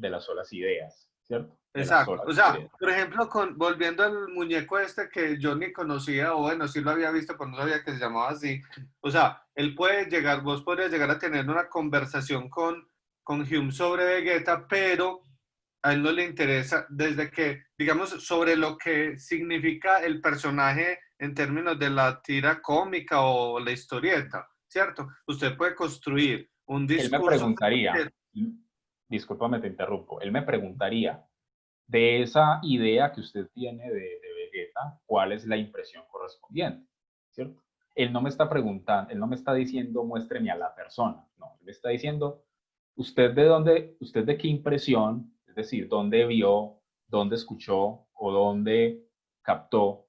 ideas, ¿cierto? De las Exacto. solas O sea, ideas. por ejemplo, volviendo al muñeco este que yo ni conocía, o bueno, sí lo había visto, pero no sabía que se llamaba así. O sea, él puede llegar, vos podrías llegar a tener una conversación con Hume sobre Vegeta, pero a él no le interesa desde que, digamos, sobre lo que significa el personaje en términos de la tira cómica o la historieta, ¿cierto? Usted puede construir un Él me discurso. preguntaría, discúlpame, te interrumpo, él me preguntaría, de esa idea que usted tiene de Vegeta, ¿cuál es la impresión correspondiente? ¿Cierto? Él no me está preguntando, él no me está diciendo muéstreme a la persona, no, él me está diciendo, usted de qué impresión, es decir, dónde vio, dónde escuchó o dónde captó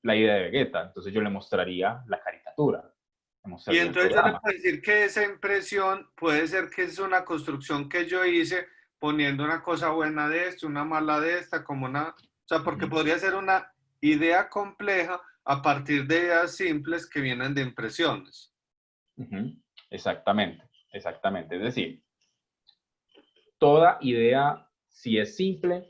la idea de Vegeta. Entonces yo le mostraría la caricatura, le Y mostraría el entonces yo le programa. puedo decir que esa impresión puede ser que es una construcción que yo hice poniendo una cosa buena de esto, una mala de esta, como una, o sea, porque podría ser una idea compleja a partir de ideas simples que vienen de impresiones. Exactamente, exactamente. Es decir, toda idea, si es simple,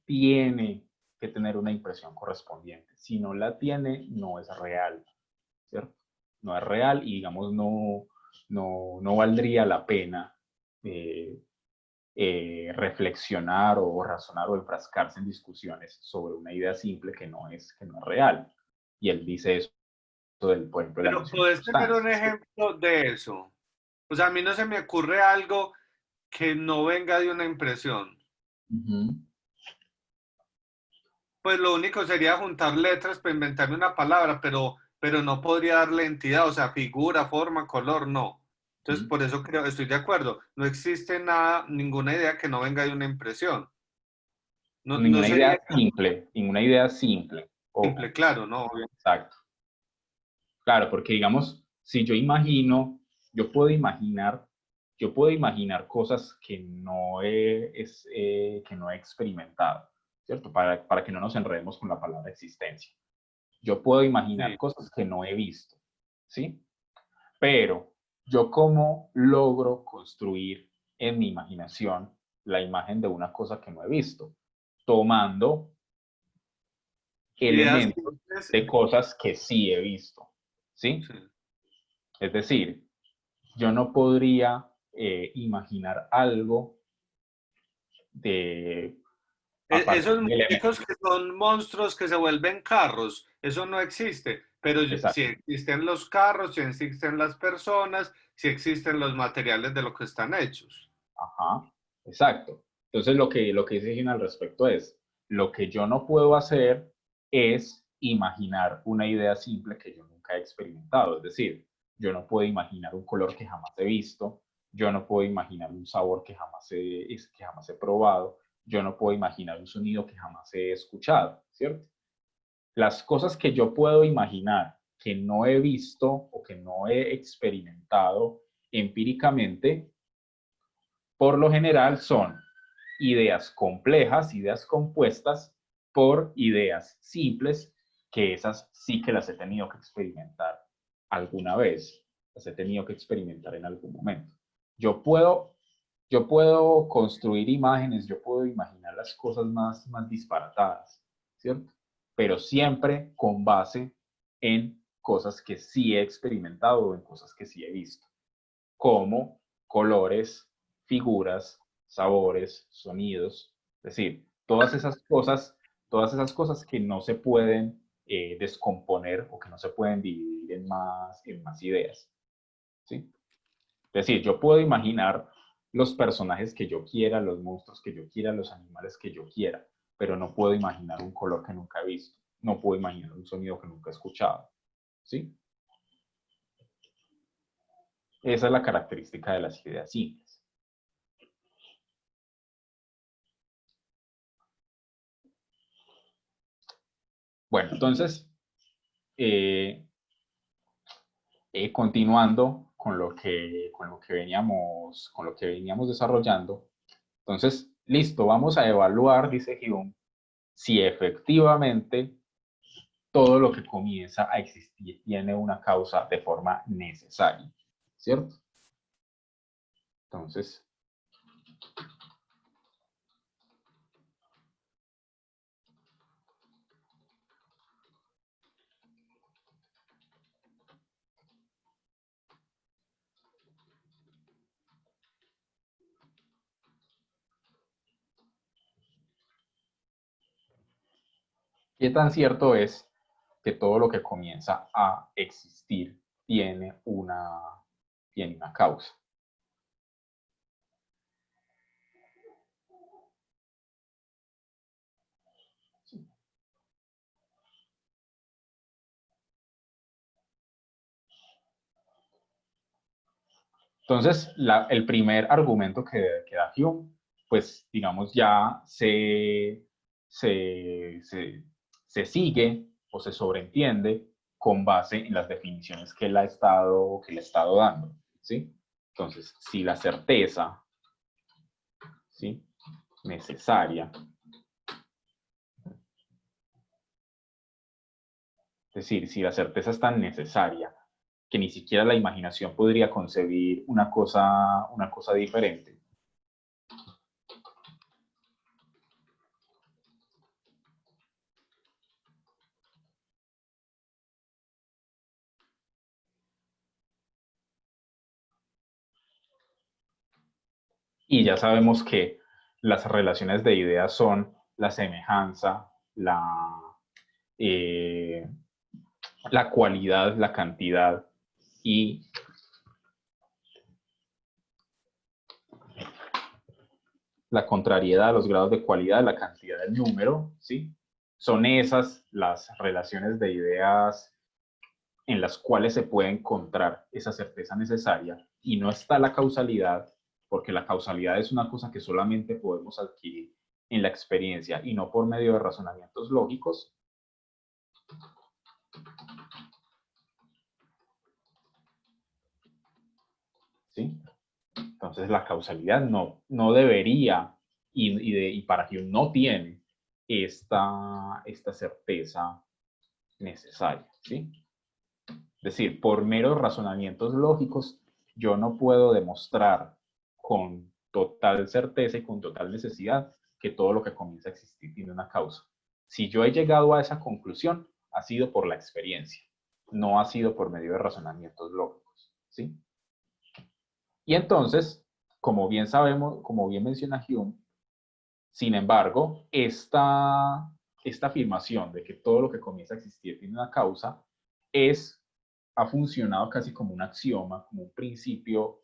tiene que tener una impresión correspondiente. Si no la tiene, no es real, ¿cierto? No es real y, digamos, no valdría la pena reflexionar o razonar o enfrascarse en discusiones sobre una idea simple que no es real. Y él dice eso del, por ejemplo, de la Pero noción de puedes tener un sustancias. ejemplo de eso. O sea, a mí no se me ocurre algo que no venga de una impresión. Pues lo único sería juntar letras para inventarme una palabra, pero no podría darle entidad, o sea, figura, forma, color, no. Entonces, por eso creo, estoy de acuerdo. No existe nada, ninguna idea que no venga de una impresión. No, no Ninguna idea sería simple, ninguna idea simple. simple, Ojo, claro, ¿no? exacto. Claro, porque digamos, si yo imagino, yo puedo imaginar cosas que no he experimentado, ¿cierto? Para que no nos enredemos con la palabra existencia. Yo puedo imaginar Sí. cosas que no he visto, ¿sí? Pero yo cómo logro construir en mi imaginación la imagen de una cosa que no he visto, tomando Ideas elementos simples, de cosas que sí he visto, ¿sí? sí. Es decir, yo no podría imaginar algo de a partir Esos de elementos. muñecos que son monstruos que se vuelven carros, eso no existe. Pero si Exacto. existen los carros, si existen las personas, si existen los materiales de lo que están hechos. Ajá, exacto. Entonces lo que dice Gina al respecto es, lo que yo no puedo hacer es imaginar una idea simple que yo nunca he experimentado. Es decir, yo no puedo imaginar un color que jamás he visto, yo no puedo imaginar un sabor que jamás he probado, yo no puedo imaginar un sonido que jamás he escuchado, ¿cierto? Las cosas que yo puedo imaginar que no he visto o que no he experimentado empíricamente, por lo general son ideas complejas, ideas compuestas por ideas simples, que esas sí que las he tenido que experimentar alguna vez, las he tenido que experimentar en algún momento. Yo puedo, yo puedo construir imágenes, yo puedo imaginar las cosas más disparatadas, ¿cierto? Pero siempre con base en cosas que sí he experimentado o en cosas que sí he visto, como colores, figuras, sabores, sonidos, es decir, todas esas cosas que no se pueden descomponer o que no se pueden dividir en más ideas, ¿sí? Es decir, yo puedo imaginar los personajes que yo quiera, los monstruos que yo quiera, los animales que yo quiera, pero no puedo imaginar un color que nunca he visto, no puedo imaginar un sonido que nunca he escuchado, ¿sí? Esa es la característica de las ideas simples. Bueno, entonces, Continuando con lo que veníamos desarrollando, entonces, listo, vamos a evaluar, dice Hume, si efectivamente todo lo que comienza a existir tiene una causa de forma necesaria, ¿cierto? Entonces, ¿qué tan cierto es que todo lo que comienza a existir tiene una causa? Entonces, el primer argumento que da Hume, pues, digamos, ya se sigue o se sobreentiende con base en las definiciones que él ha estado dando, ¿sí? Entonces, si la certeza, ¿sí?, necesaria, es decir, si la certeza es tan necesaria que ni siquiera la imaginación podría concebir una cosa diferente. Y ya sabemos que las relaciones de ideas son la semejanza, eh, la cualidad, la cantidad y la contrariedad, los grados de cualidad, la cantidad del número, ¿sí? Son esas las relaciones de ideas en las cuales se puede encontrar esa certeza necesaria y no está la causalidad, porque la causalidad es una cosa que solamente podemos adquirir en la experiencia y no por medio de razonamientos lógicos. ¿Sí? Entonces la causalidad no debería, y para quien no tiene esta certeza necesaria, ¿sí? Es decir, por meros razonamientos lógicos, yo no puedo demostrar con total certeza y con total necesidad que todo lo que comienza a existir tiene una causa. Si yo he llegado a esa conclusión, ha sido por la experiencia, no ha sido por medio de razonamientos lógicos, ¿sí? Y entonces, como bien sabemos, como bien menciona Hume, sin embargo, esta afirmación de que todo lo que comienza a existir tiene una causa ha funcionado casi como un axioma, como un principio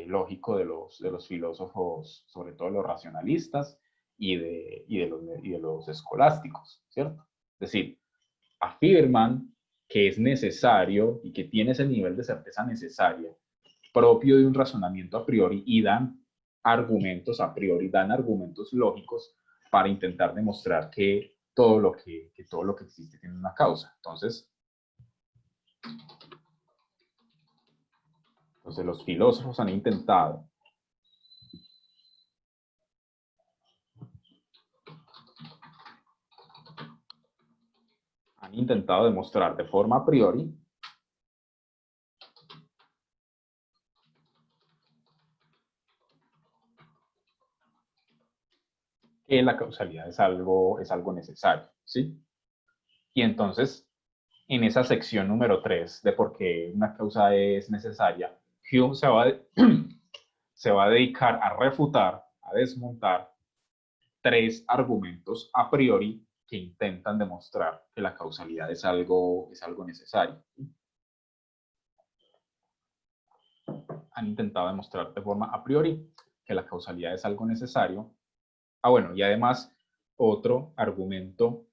lógico de los filósofos, sobre todo los racionalistas y de los escolásticos, ¿cierto? Es decir, afirman que es necesario y que tiene ese nivel de certeza necesaria propio de un razonamiento a priori y dan argumentos a priori, dan argumentos lógicos para intentar demostrar que todo lo que existe tiene una causa. Entonces los filósofos han intentado demostrar de forma a priori que la causalidad es algo necesario, ¿sí? Y entonces, en esa sección número 3 de por qué una causa es necesaria, Hume se va a dedicar a refutar, a desmontar 3 argumentos a priori que intentan demostrar que la causalidad es algo necesario. Han intentado demostrar de forma a priori que la causalidad es algo necesario. Bueno, y además otro argumento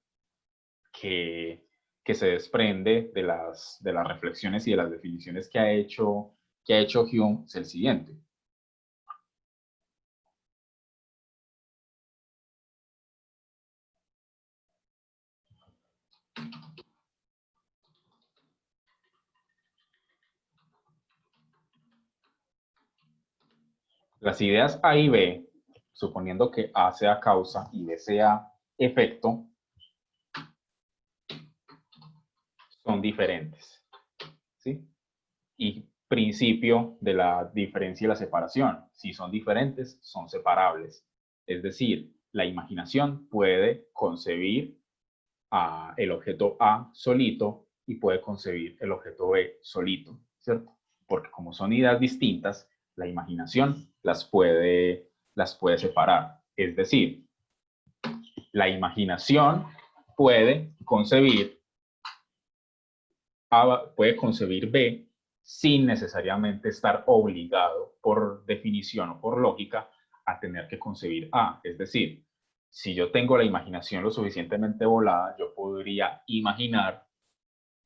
que se desprende de las reflexiones y de las definiciones que ha hecho Hume es el siguiente. Las ideas A y B, suponiendo que A sea causa y B sea efecto, son diferentes, ¿sí? Y principio de la diferencia y la separación. Si son diferentes, son separables. Es decir, la imaginación puede concebir el objeto A solito y puede concebir el objeto B solito, ¿cierto? Porque como son ideas distintas, la imaginación las puede separar. Es decir, la imaginación puede concebir A, puede concebir B sin necesariamente estar obligado por definición o por lógica a tener que concebir A. Es decir, si yo tengo la imaginación lo suficientemente volada, yo podría imaginar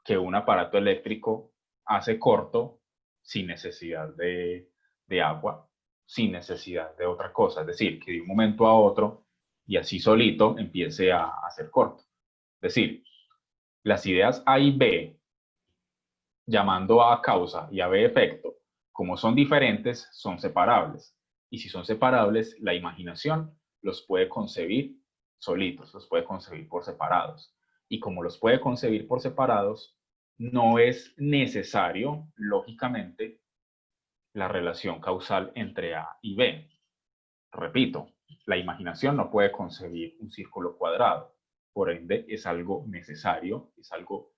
que un aparato eléctrico hace corto sin necesidad de agua, sin necesidad de otra cosa. Es decir, que de un momento a otro y así solito empiece a hacer corto. Es decir, las ideas A y B, llamando A causa y a B efecto, como son diferentes, son separables. Y si son separables, la imaginación los puede concebir solitos, los puede concebir por separados. Y como los puede concebir por separados, no es necesario, lógicamente, la relación causal entre A y B. Repito, la imaginación no puede concebir un círculo cuadrado, por ende es algo necesario, es algo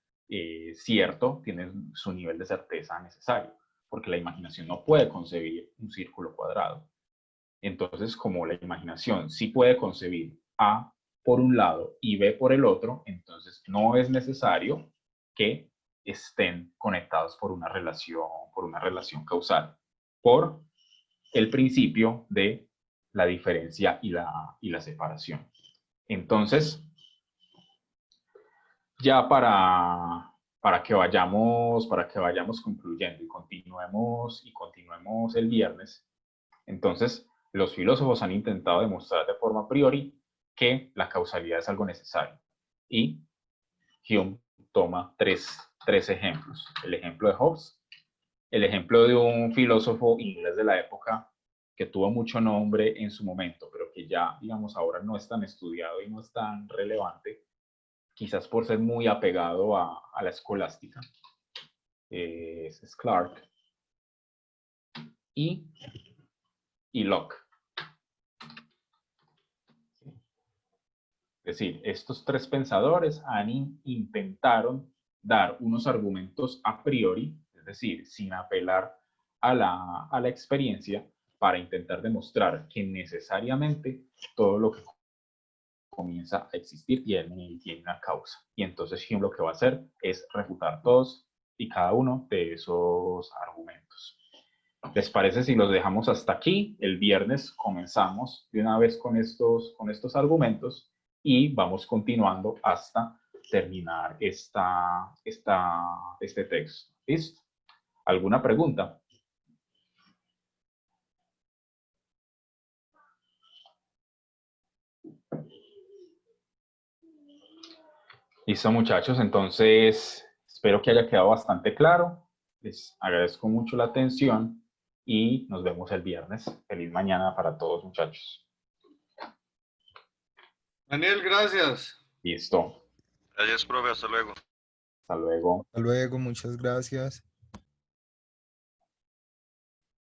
cierto, tiene su nivel de certeza necesario, porque la imaginación no puede concebir un círculo cuadrado. Entonces, como la imaginación sí puede concebir A por un lado y B por el otro, entonces no es necesario que estén conectados por una relación causal, por el principio de la diferencia y la separación. Entonces, ya para que vayamos concluyendo y continuemos el viernes, entonces los filósofos han intentado demostrar de forma a priori que la causalidad es algo necesario. Y Hume toma tres ejemplos. El ejemplo de Hobbes, el ejemplo de un filósofo inglés de la época que tuvo mucho nombre en su momento, pero que ya, digamos, ahora no es tan estudiado y no es tan relevante, quizás por ser muy apegado a la escolástica, es Clarke y Locke. Es decir, estos tres pensadores intentaron dar unos argumentos a priori, es decir, sin apelar a la experiencia, para intentar demostrar que necesariamente todo lo que comienza a existir tiene una causa. Y entonces Hume lo que va a hacer es refutar todos y cada uno de esos argumentos. ¿Les parece si los dejamos hasta aquí? El viernes comenzamos de una vez con estos argumentos y vamos continuando hasta terminar este texto. ¿Listo? ¿Alguna pregunta? Listo, muchachos. Entonces, espero que haya quedado bastante claro. Les agradezco mucho la atención y nos vemos el viernes. Feliz mañana para todos, muchachos. Daniel, gracias. Listo. Gracias, profe, hasta luego. Hasta luego. Hasta luego, muchas gracias.